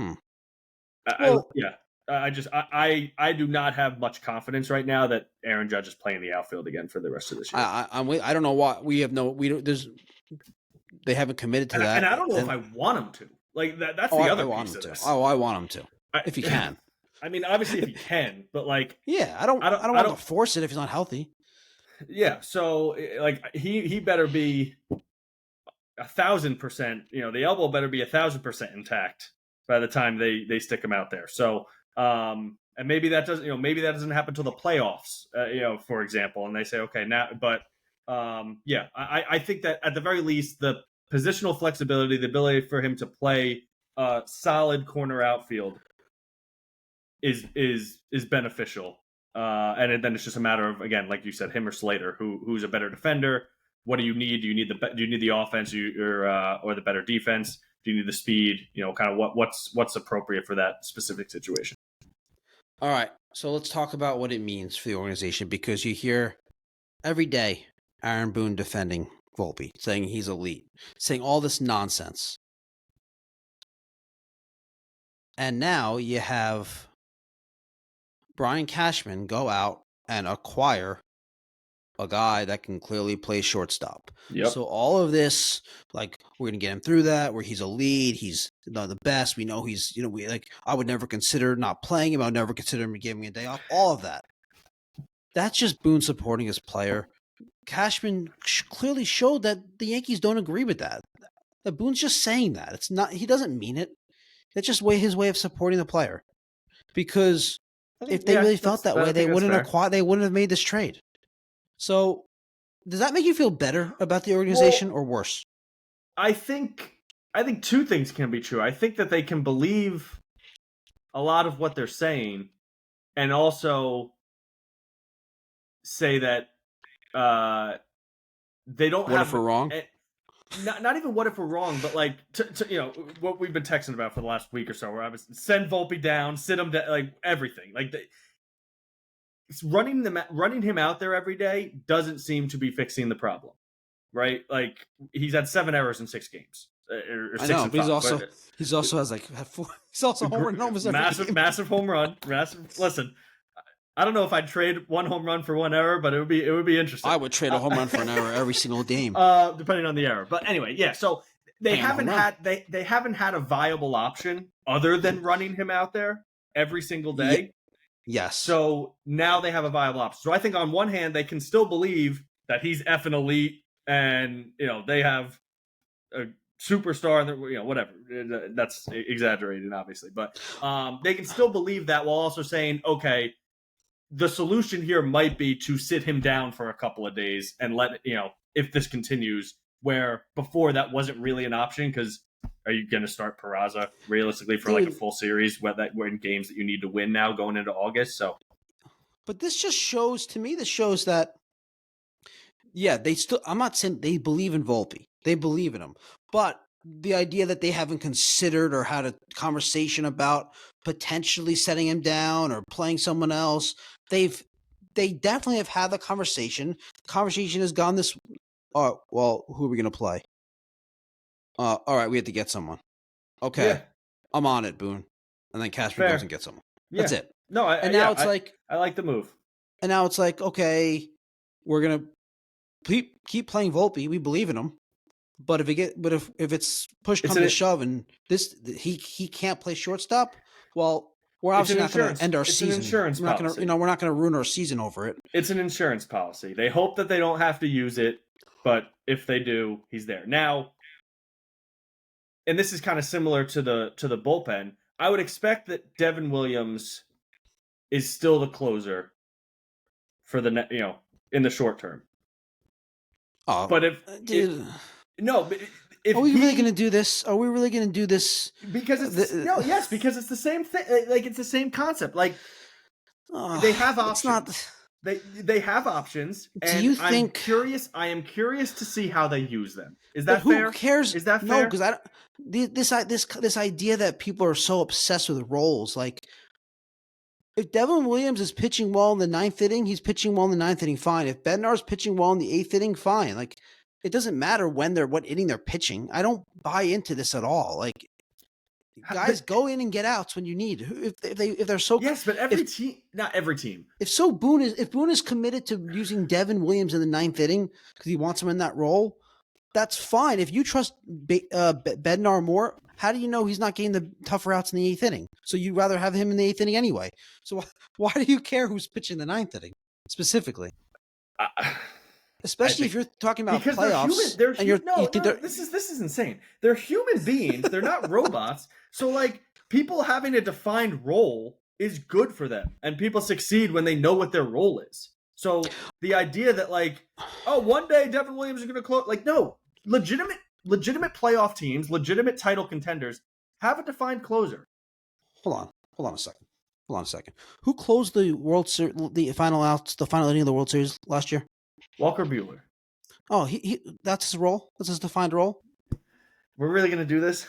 I do not have much confidence right now that Aaron Judge is playing the outfield again for the rest of this year.
I don't know why they haven't committed to that,
and I don't know if I want him to. Like that's the other piece of this.
I want him to if he can.
I mean, obviously if he can, but like,
yeah, I don't want to force it if he's not healthy.
Yeah, so like he better be 1,000%. The elbow better be 1,000% intact by the time they stick him out there. So, and maybe that doesn't happen till the playoffs. For example, and they say okay now, but I think that at the very least the positional flexibility, the ability for him to play solid corner outfield is beneficial. And then it's just a matter of, again, like you said, him or Slater, who's a better defender. What do you need? Do you need the offense or the better defense? Do you need the speed? Kind of what's appropriate for that specific situation.
All right, so let's talk about what it means for the organization, because you hear every day Aaron Boone defending Volpe, saying he's elite, saying all this nonsense. And now you have Brian Cashman go out and acquire a guy that can clearly play shortstop.
Yep.
So all of this, like, we're going to get him through that, where he's a lead, he's the best. We know he's, I would never consider not playing him. I would never consider him giving me a day off. All of that. That's just Boone supporting his player. Cashman clearly showed that the Yankees don't agree with that. That Boone's just saying that. It's not, he doesn't mean it. It's just his way of supporting the player. Because if they really felt that way, they wouldn't have made this trade. So, does that make you feel better about the organization or worse?
I think two things can be true. I think that they can believe a lot of what they're saying, and also say that they don't.
What if we're wrong?
Not even what if we're wrong, but like what we've been texting about for the last week or so, where I was send Volpe down, sit him down, like everything, like running him out there every day doesn't seem to be fixing the problem, right? Like he's had 7 errors in 6 games. Or 6
I know,
but
he's also has like 4. He's also home run almost every game.
Massive home run. Listen, I don't know if I'd trade 1 home run for 1 error, but it would be interesting.
I would trade a home run for an error every single game,
depending on the error. But anyway, yeah. So they haven't had a viable option other than running him out there every single day.
Yes.
So now they have a viable option. So I think on one hand they can still believe that he's effing elite, and they have a superstar, and whatever. That's exaggerated, obviously, but they can still believe that while also saying, okay, the solution here might be to sit him down for a couple of days and let if this continues, where before that wasn't really an option, because are you going to start Peraza realistically for like a full series where we're in games that you need to win now going into August? So,
but this just shows that, yeah, I'm not saying they believe in Volpe. They believe in him. But the idea that they haven't considered or had a conversation about potentially setting him down or playing someone else, they definitely have had the conversation. The conversation has gone this, well, who are we going to play? All right, we have to get someone. Okay, yeah. I'm on it, Boone. And then Cashman goes and gets someone. Yeah. That's it.
No, I like the move.
And now it's like, okay, we're gonna keep playing Volpe. We believe in him, but if it's push come to shove and he can't play shortstop, well, We're
It's an
obviously not going
insurance-
to end our
it's an
season.
insurance
we're not going
policy.
to, we're not going to ruin our season over it.
It's an insurance policy. They hope that they don't have to use it, but if they do, he's there. Now, and this is kind of similar to the bullpen, I would expect that Devin Williams is still the closer for the in the short term.
Oh,
But if
dude,
if
are we really going to do this? Are we really going to do this?
because it's because it's the same thing. Like it's the same concept. Like they have
It's
options.
not.
They have options. And
you
I'm
think-
curious? I am curious to see how they use them. Is
But
that
who
fair?
cares?
Is that
No,
fair?
because this idea that people are so obsessed with roles, like if Devin Williams is pitching well in the ninth inning, he's pitching well in the ninth inning, fine. If Bednar's pitching well in the eighth inning, fine. Like it doesn't matter what inning they're pitching. I don't buy into this at all. Like guys, go in and get outs when you need. If they're so
Yes, but not every team.
if Boone is committed to using Devin Williams in the ninth inning because he wants him in that role, that's fine. If you trust Bednar more, how do you know he's not getting the tougher outs in the eighth inning? So you'd rather have him in the eighth inning anyway. So why do you care who's pitching the ninth inning specifically? Especially if you're talking about
Because
playoffs.
this is insane. They're human beings. They're not robots. So like people having a defined role is good for them, and people succeed when they know what their role is. So the idea that like, oh, one day Devin Williams is going to close, like, no, legitimate playoff teams, legitimate title contenders have a defined closer.
Hold on a second. Who closed the World Series, the final inning of the World Series last year?
Walker Buehler.
Oh, that's his role. That's his defined role.
We're really going to do this?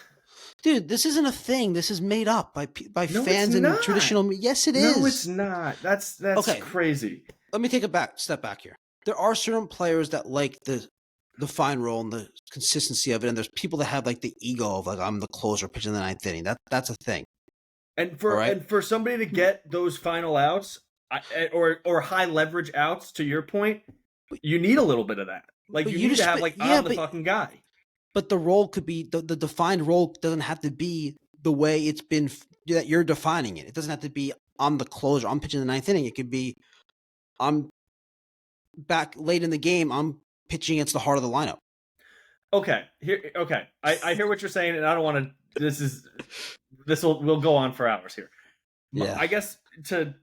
Dude, this isn't a thing. This is made up by
No,
fans and traditional. Yes, it is.
No, it's not. That's
Okay.
crazy.
Let me take a step back here. There are certain players that like the defined role and the consistency of it, and there's people that have like the ego of like I'm the closer pitching the ninth inning. That's a thing.
And for somebody to get those final outs or high leverage outs, to your point, you need a little bit of that. Like
But
you
you
need to
just-
have like
but- yeah,
I'm the
but-
fucking guy.
But the role could be the defined role doesn't have to be the way it's been that you're defining it. It doesn't have to be I'm the closer. I'm pitching the ninth inning. It could be I'm back late in the game. I'm pitching against the heart of the lineup.
Okay. I hear what you're saying, and I don't want to. We'll go on for hours here.
Yeah.
I guess to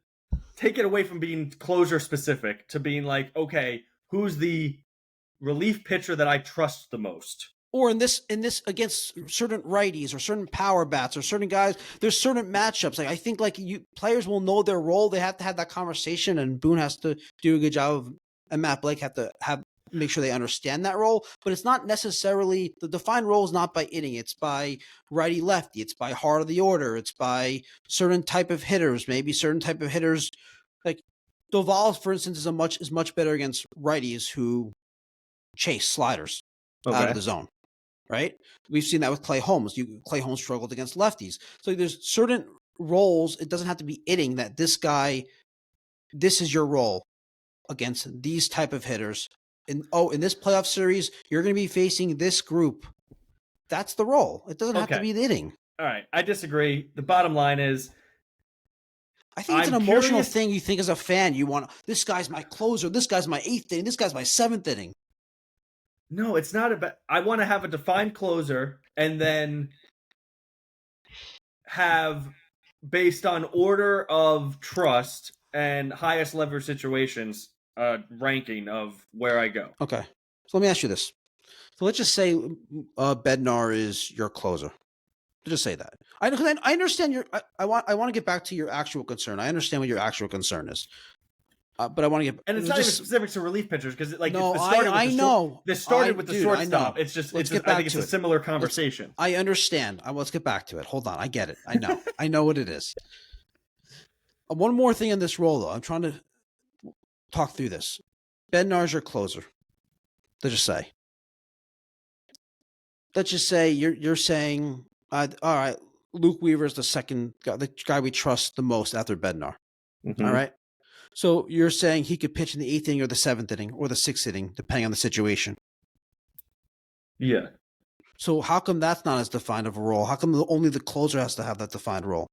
take it away from being closer specific to being like, okay, who's the relief pitcher that I trust the most?
Or in this against certain righties or certain power bats or certain guys, there's certain matchups. Like I think like players will know their role. They have to have that conversation, and Boone has to do a good job of, and Matt Blake have to make sure they understand that role. But it's not necessarily the defined role is not by inning. It's by righty lefty. It's by heart of the order. It's by certain type of hitters. Maybe certain type of hitters like Doval, for instance, is much better against righties who chase sliders out of the zone. Right? We've seen that with Clay Holmes. Clay Holmes struggled against lefties. So there's certain roles. It doesn't have to be hitting that this is your role against these type of hitters. In this playoff series, you're going to be facing this group. That's the role. It doesn't have to be the hitting.
All right. I disagree. The bottom line is,
I think it's an emotional thing you think as a fan. You want, this guy's my closer. This guy's my eighth inning. This guy's my seventh inning.
No, it's not about. I want to have a defined closer and then have, based on order of trust and highest leverage situations, ranking of where I go.
Okay. So let me ask you this. So let's just say Bednar is your closer. Just say that. I understand your. I want to get back to your actual concern. I understand what your actual concern is. But I want to get,
and it's not even specific to relief pitchers because like
no, I know
this started with the shortstop. It's just I think it's a similar conversation.
I understand. Let's get back to it. Hold on, I get it. I know. I know what it is. One more thing in this role, though. I'm trying to talk through this. Bednar's your closer. Let's just say you're saying, all right, Luke Weaver is the guy we trust the most after Bednar.
Mm-hmm.
All right. So you're saying he could pitch in the eighth inning or the seventh inning or the sixth inning, depending on the situation.
Yeah.
So how come that's not as defined of a role? How come only the closer has to have that defined role?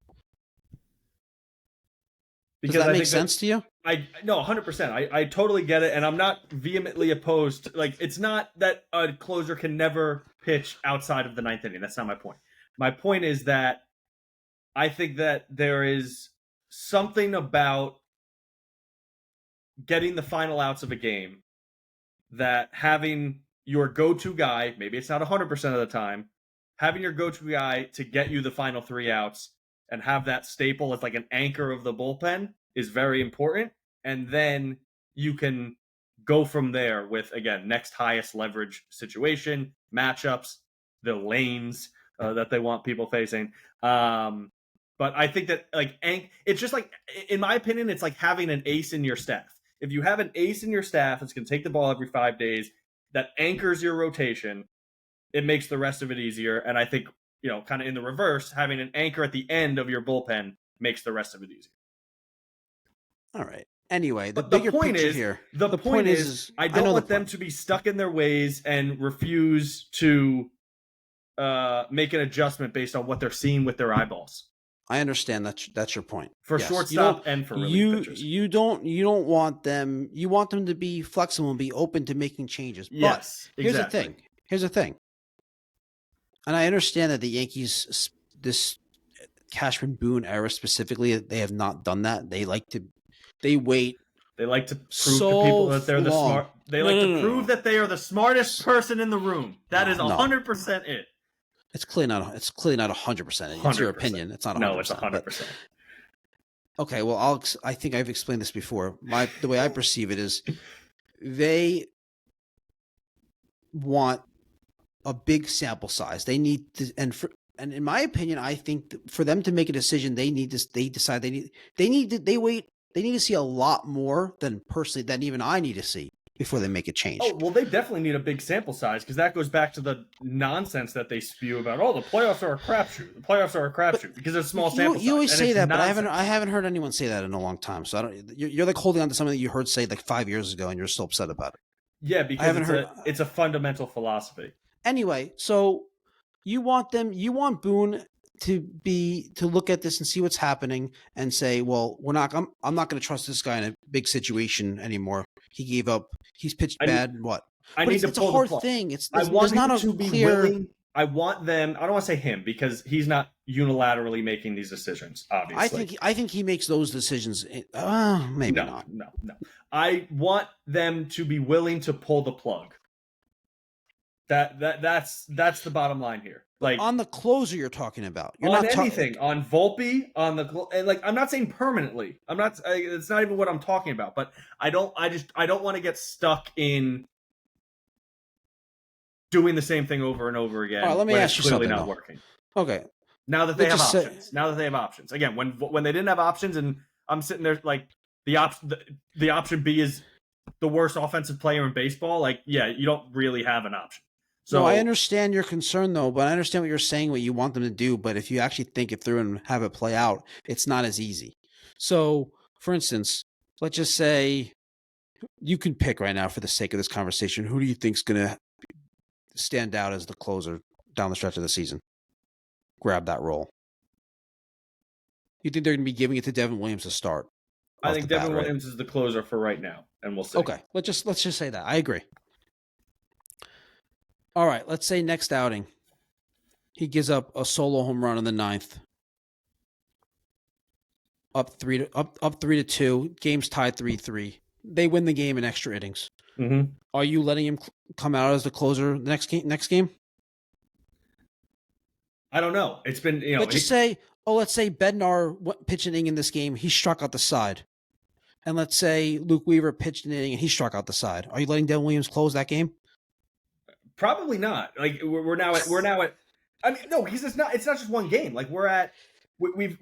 Does that make sense to you?
No, 100%. I totally get it, and I'm not vehemently opposed. Like, it's not that a closer can never pitch outside of the ninth inning. That's not my point. My point is that I think that there is something about getting the final outs of a game that having your go-to guy, maybe it's not 100% of the time, having your go-to guy to get you the final 3 outs and have that staple as like an anchor of the bullpen is very important. And then you can go from there with, again, next highest leverage situation, matchups, the lanes that they want people facing. But I think that, like, it's just like, in my opinion, it's like having an ace in your staff. If you have an ace in your staff that's going to take the ball every 5 days, that anchors your rotation, it makes the rest of it easier. And I think, kind of in the reverse, having an anchor at the end of your bullpen makes the rest of it easier.
All right. Anyway,
the point is, I don't want them to be stuck in their ways and refuse to make an adjustment based on what they're seeing with their eyeballs.
I understand that's your point.
For shortstop and for relief pitchers.
You don't want them. You want them to be flexible and be open to making changes.
Yes,
but Here's the thing. And I understand that the Yankees, this Cashman Boone era specifically, they have not done that. They wait.
They like to prove to people that they're the smart. They prove that they are the smartest person in the room. That is 100% it.
It's clearly not 100%. It's your opinion. It's not 100%.
No, it's 100%.
Okay, well, I think I've explained this before. The way I perceive it is they want a big sample size. They need to, and in my opinion, I think for them to make a decision, they need to see a lot more than even I need to see before they make a change.
Oh, well, they definitely need a big sample size because that goes back to the nonsense that they spew about, the playoffs are a crapshoot. The playoffs are a crapshoot because it's a small sample size.
You always say that, nonsense. But I haven't heard anyone say that in a long time. So you're like holding on to something that you heard say like 5 years ago and you're still upset about it.
Yeah, because it's a fundamental philosophy.
Anyway, so you want Boone to look at this and see what's happening and say, well, I'm not going to trust this guy in a big situation anymore. He gave up. He's pitched bad. It's a hard thing. I want them to be willing. I want them. I don't want to say him because he's not unilaterally making these decisions. Obviously, I think he makes those decisions. Maybe not.
No. I want them to be willing to pull the plug. That's the bottom line here. Like
on the closer you're talking about. You're
on
not
anything on Volpe I'm not saying permanently. It's not even what I'm talking about. But I don't want to get stuck in doing the same thing over and over again.
All right, let me ask you something.
Not working.
Okay.
Now that they have options. Again, when they didn't have options, and I'm sitting there like the option B is the worst offensive player in baseball. Like, yeah, you don't really have an option. So
I understand your concern, though, but I understand what you're saying, what you want them to do. But if you actually think it through and have it play out, it's not as easy. So, for instance, let's just say you can pick right now for the sake of this conversation, who do you think's going to stand out as the closer down the stretch of the season? Grab that role. You think they're going to be giving it to Devin Williams to start?
I think Devin Williams is the closer for right now, and we'll see.
Okay, let's just say that. I agree. All right, let's say next outing, he gives up a solo home run in the 9th. Up 3-2. Game's tied 3-3. They win the game in extra innings.
Mm-hmm.
Are you letting him come out as the closer next game?
I don't know. It's been
let's say Bednar pitched an inning in this game. He struck out the side. And let's say Luke Weaver pitched an inning and he struck out the side. Are you letting Devin Williams close that game?
Probably not. Like we're now at. I mean, no, because it's not just one game. Like we've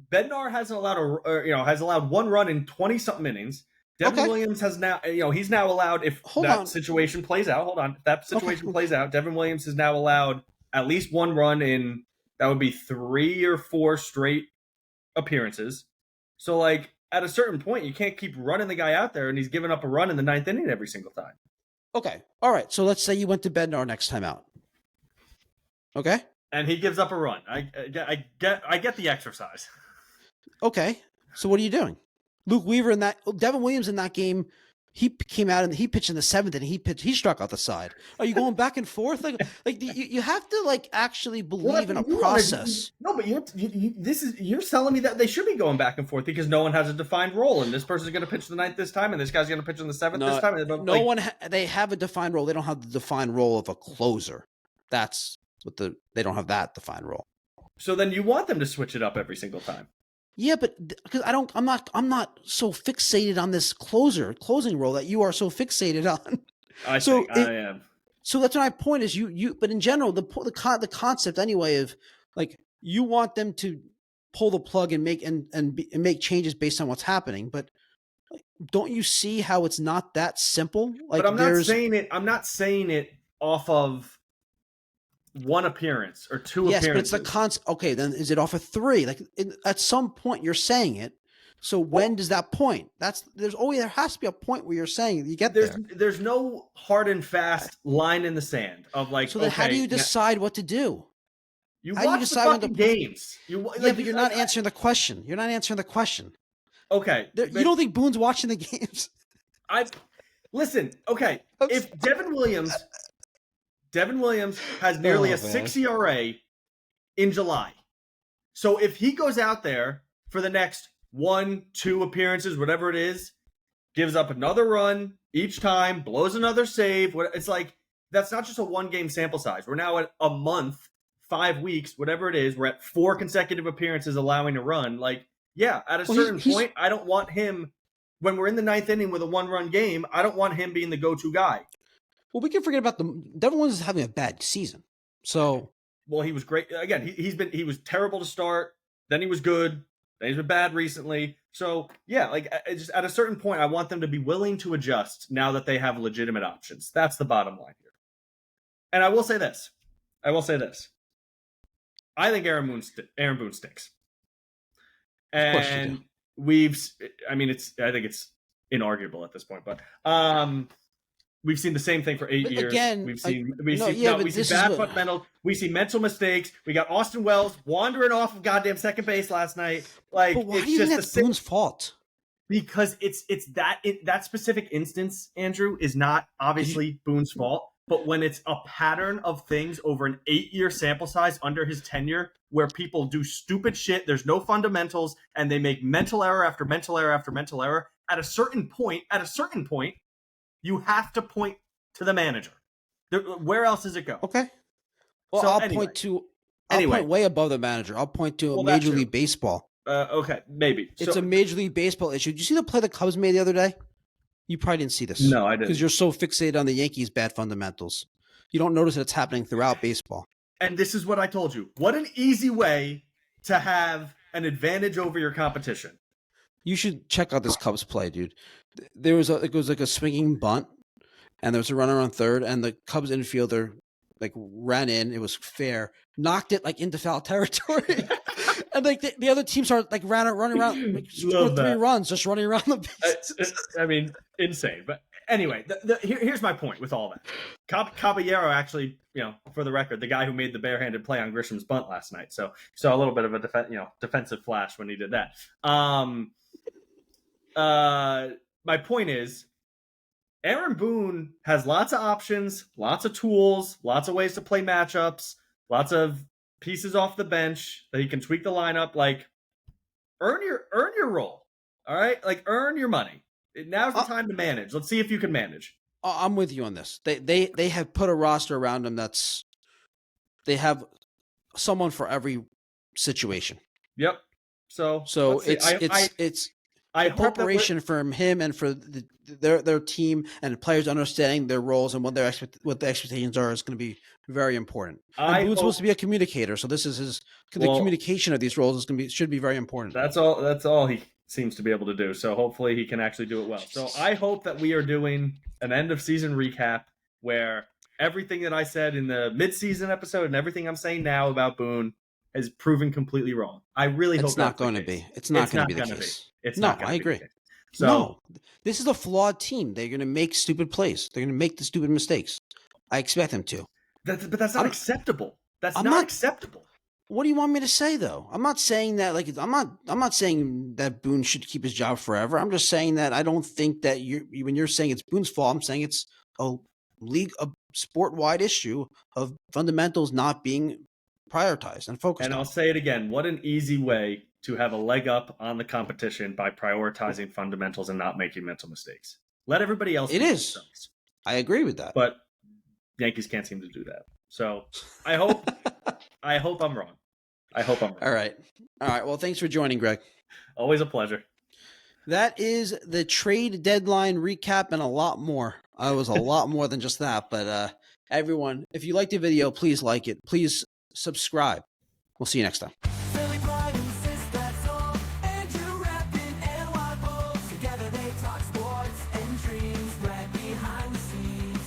Bednar hasn't allowed one run in 20 something innings. Devin Williams has now, he's now allowed if situation plays out. Hold on, if that situation plays out, Devin Williams is now allowed at least one run in. That would be 3 or 4 straight appearances. So like at a certain point, you can't keep running the guy out there, and he's giving up a run in the 9th inning every single time.
Okay. All right. So let's say you went to Bednar next time out. Okay.
And he gives up a run. I get the exercise.
Okay. So what are you doing? Luke Weaver Devin Williams in that game, he came out and he pitched in the 7th and he struck out the side. Are you going back and forth? Like you have to like actually believe in a process.
No, but you're telling me that they should be going back and forth because no one has a defined role, and this person's going to pitch the 9th this time, and this guy's going to pitch in the 7th this time.
They have a defined role. They don't have the defined role of a closer. That's what they don't have that defined role.
So then you want them to switch it up every single time.
Yeah, but because I'm not so fixated on this closing role that you are so fixated on.
I am.
So that's my point is but in general, the concept anyway of like you want them to pull the plug and make changes based on what's happening, but don't you see how it's not that simple? Like,
but I'm not saying it off of one appearance or two appearances. Yes, but it's the
concept. Okay, then is it off of 3? Like at some point you're saying it. So when does that point? There has to be a point where you're saying you get there.
There's no hard and fast line in the sand of like.
So then how do you decide what to do?
You watch the fucking games.
But you're not answering the question. You're not answering the question.
Okay.
You don't think Boone's watching the games?
Listen. Okay, if Devin Williams has nearly a 6 ERA in July. So if he goes out there for the next 1-2 appearances, whatever it is, gives up another run each time, blows another save, it's like that's not just a 1-game sample size. We're now at a month, 5 weeks, whatever it is. We're at 4 consecutive appearances allowing a run. Like, yeah, at a certain point, I don't want him, when we're in the 9th inning with a 1-run game, I don't want him being the go-to guy.
Well, we can forget about Devin Williams is having a bad season. So,
well, he was great. Again, he was terrible to start. Then he was good. Then he's been bad recently. So, yeah, like just at a certain point, I want them to be willing to adjust now that they have legitimate options. That's the bottom line here. And I will say this. I think Aaron Boone stinks. And I think it's inarguable at this point, but we've seen the same thing for 8 years.
Again,
we see bad fundamentals. We see mental mistakes. We got Austin Wells wandering off of goddamn second base last night. Like,
but why
it's
do you
just
think that's Boone's fault?
Because that specific instance, Andrew, is not obviously Boone's fault. But when it's a pattern of things over an 8-year sample size under his tenure, where people do stupid shit, there's no fundamentals, and they make mental error after mental error after mental error, at a certain point, you have to point to the manager. Where else does it go?
Okay. Well, so I'll point way above the manager. I'll point to Major League Baseball.
Okay, maybe.
It's a Major League Baseball issue. Did you see the play the Cubs made the other day? You probably didn't see this.
No, I didn't.
Because you're so fixated on the Yankees' bad fundamentals. You don't notice that it's happening throughout baseball.
And this is what I told you. What an easy way to have an advantage over your competition.
You should check out this Cubs play, dude. It was like a swinging bunt, and there was a runner on third, and the Cubs infielder like ran in. It was fair, knocked it like into foul territory, and like the other team started like running around, like, scored 3 runs just running around the base.
I mean, insane. But anyway, here's my point with all that. Caballero actually, for the record, the guy who made the barehanded play on Grisham's bunt last night. So a little bit of a defensive flash when he did that. My point is, Aaron Boone has lots of options, lots of tools, lots of ways to play matchups, lots of pieces off the bench that he can tweak the lineup. Like, earn your role. All right, like earn your money. Now's the time to manage. Let's see if you can manage.
I'm with you on this. They have put a roster around them they have someone for every situation.
Yep. So
it's preparation from him and for their team and players understanding their roles and what the expectations are is going to be very important. Boone's supposed to be a communicator, so this is the communication of these roles should be very important.
That's all he seems to be able to do. So hopefully he can actually do it well. So I hope that we are doing an end of season recap where everything that I said in the midseason episode and everything I'm saying now about Boone is proven completely wrong. I really hope
it's not going to be. It's not going to be the case. I agree.
So
this is a flawed team. They're going to make stupid plays. They're going to make the stupid mistakes. I expect them to.
But that's not acceptable. That's not acceptable.
What do you want me to say though? I'm not saying that I'm not saying that Boone should keep his job forever. I'm just saying that I don't think that when you're saying it's Boone's fault, I'm saying it's a sport-wide issue of fundamentals not being prioritized and focused
And
on.
I'll say it again. What an easy way to have a leg up on the competition by prioritizing fundamentals and not making mental mistakes. Let everybody else
It
do
is.
themselves.
I agree with that.
But Yankees can't seem to do that. So I hope I'm wrong. I hope I'm wrong.
All right. Well, thanks for joining, Greg.
Always a pleasure.
That is the trade deadline recap and a lot more. It was a lot more than just that. But everyone, if you liked the video, please like it. Please subscribe. We'll see you next time.
Philly pride insists that's all. Andrew rapping and Wild Bulls. Together they talk sports and dreams. Right behind the scenes.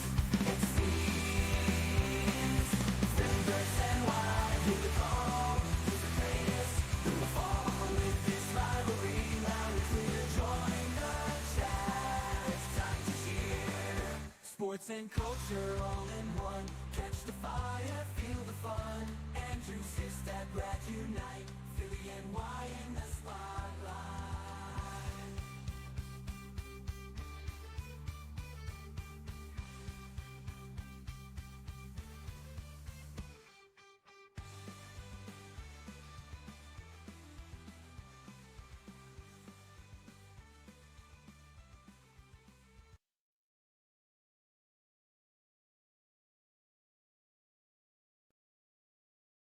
It seems. Philly versus NY. Who the call? Who's the greatest? Who will fall with this rivalry? Loud and clear. Join the chat. It's time to hear. Sports and culture all in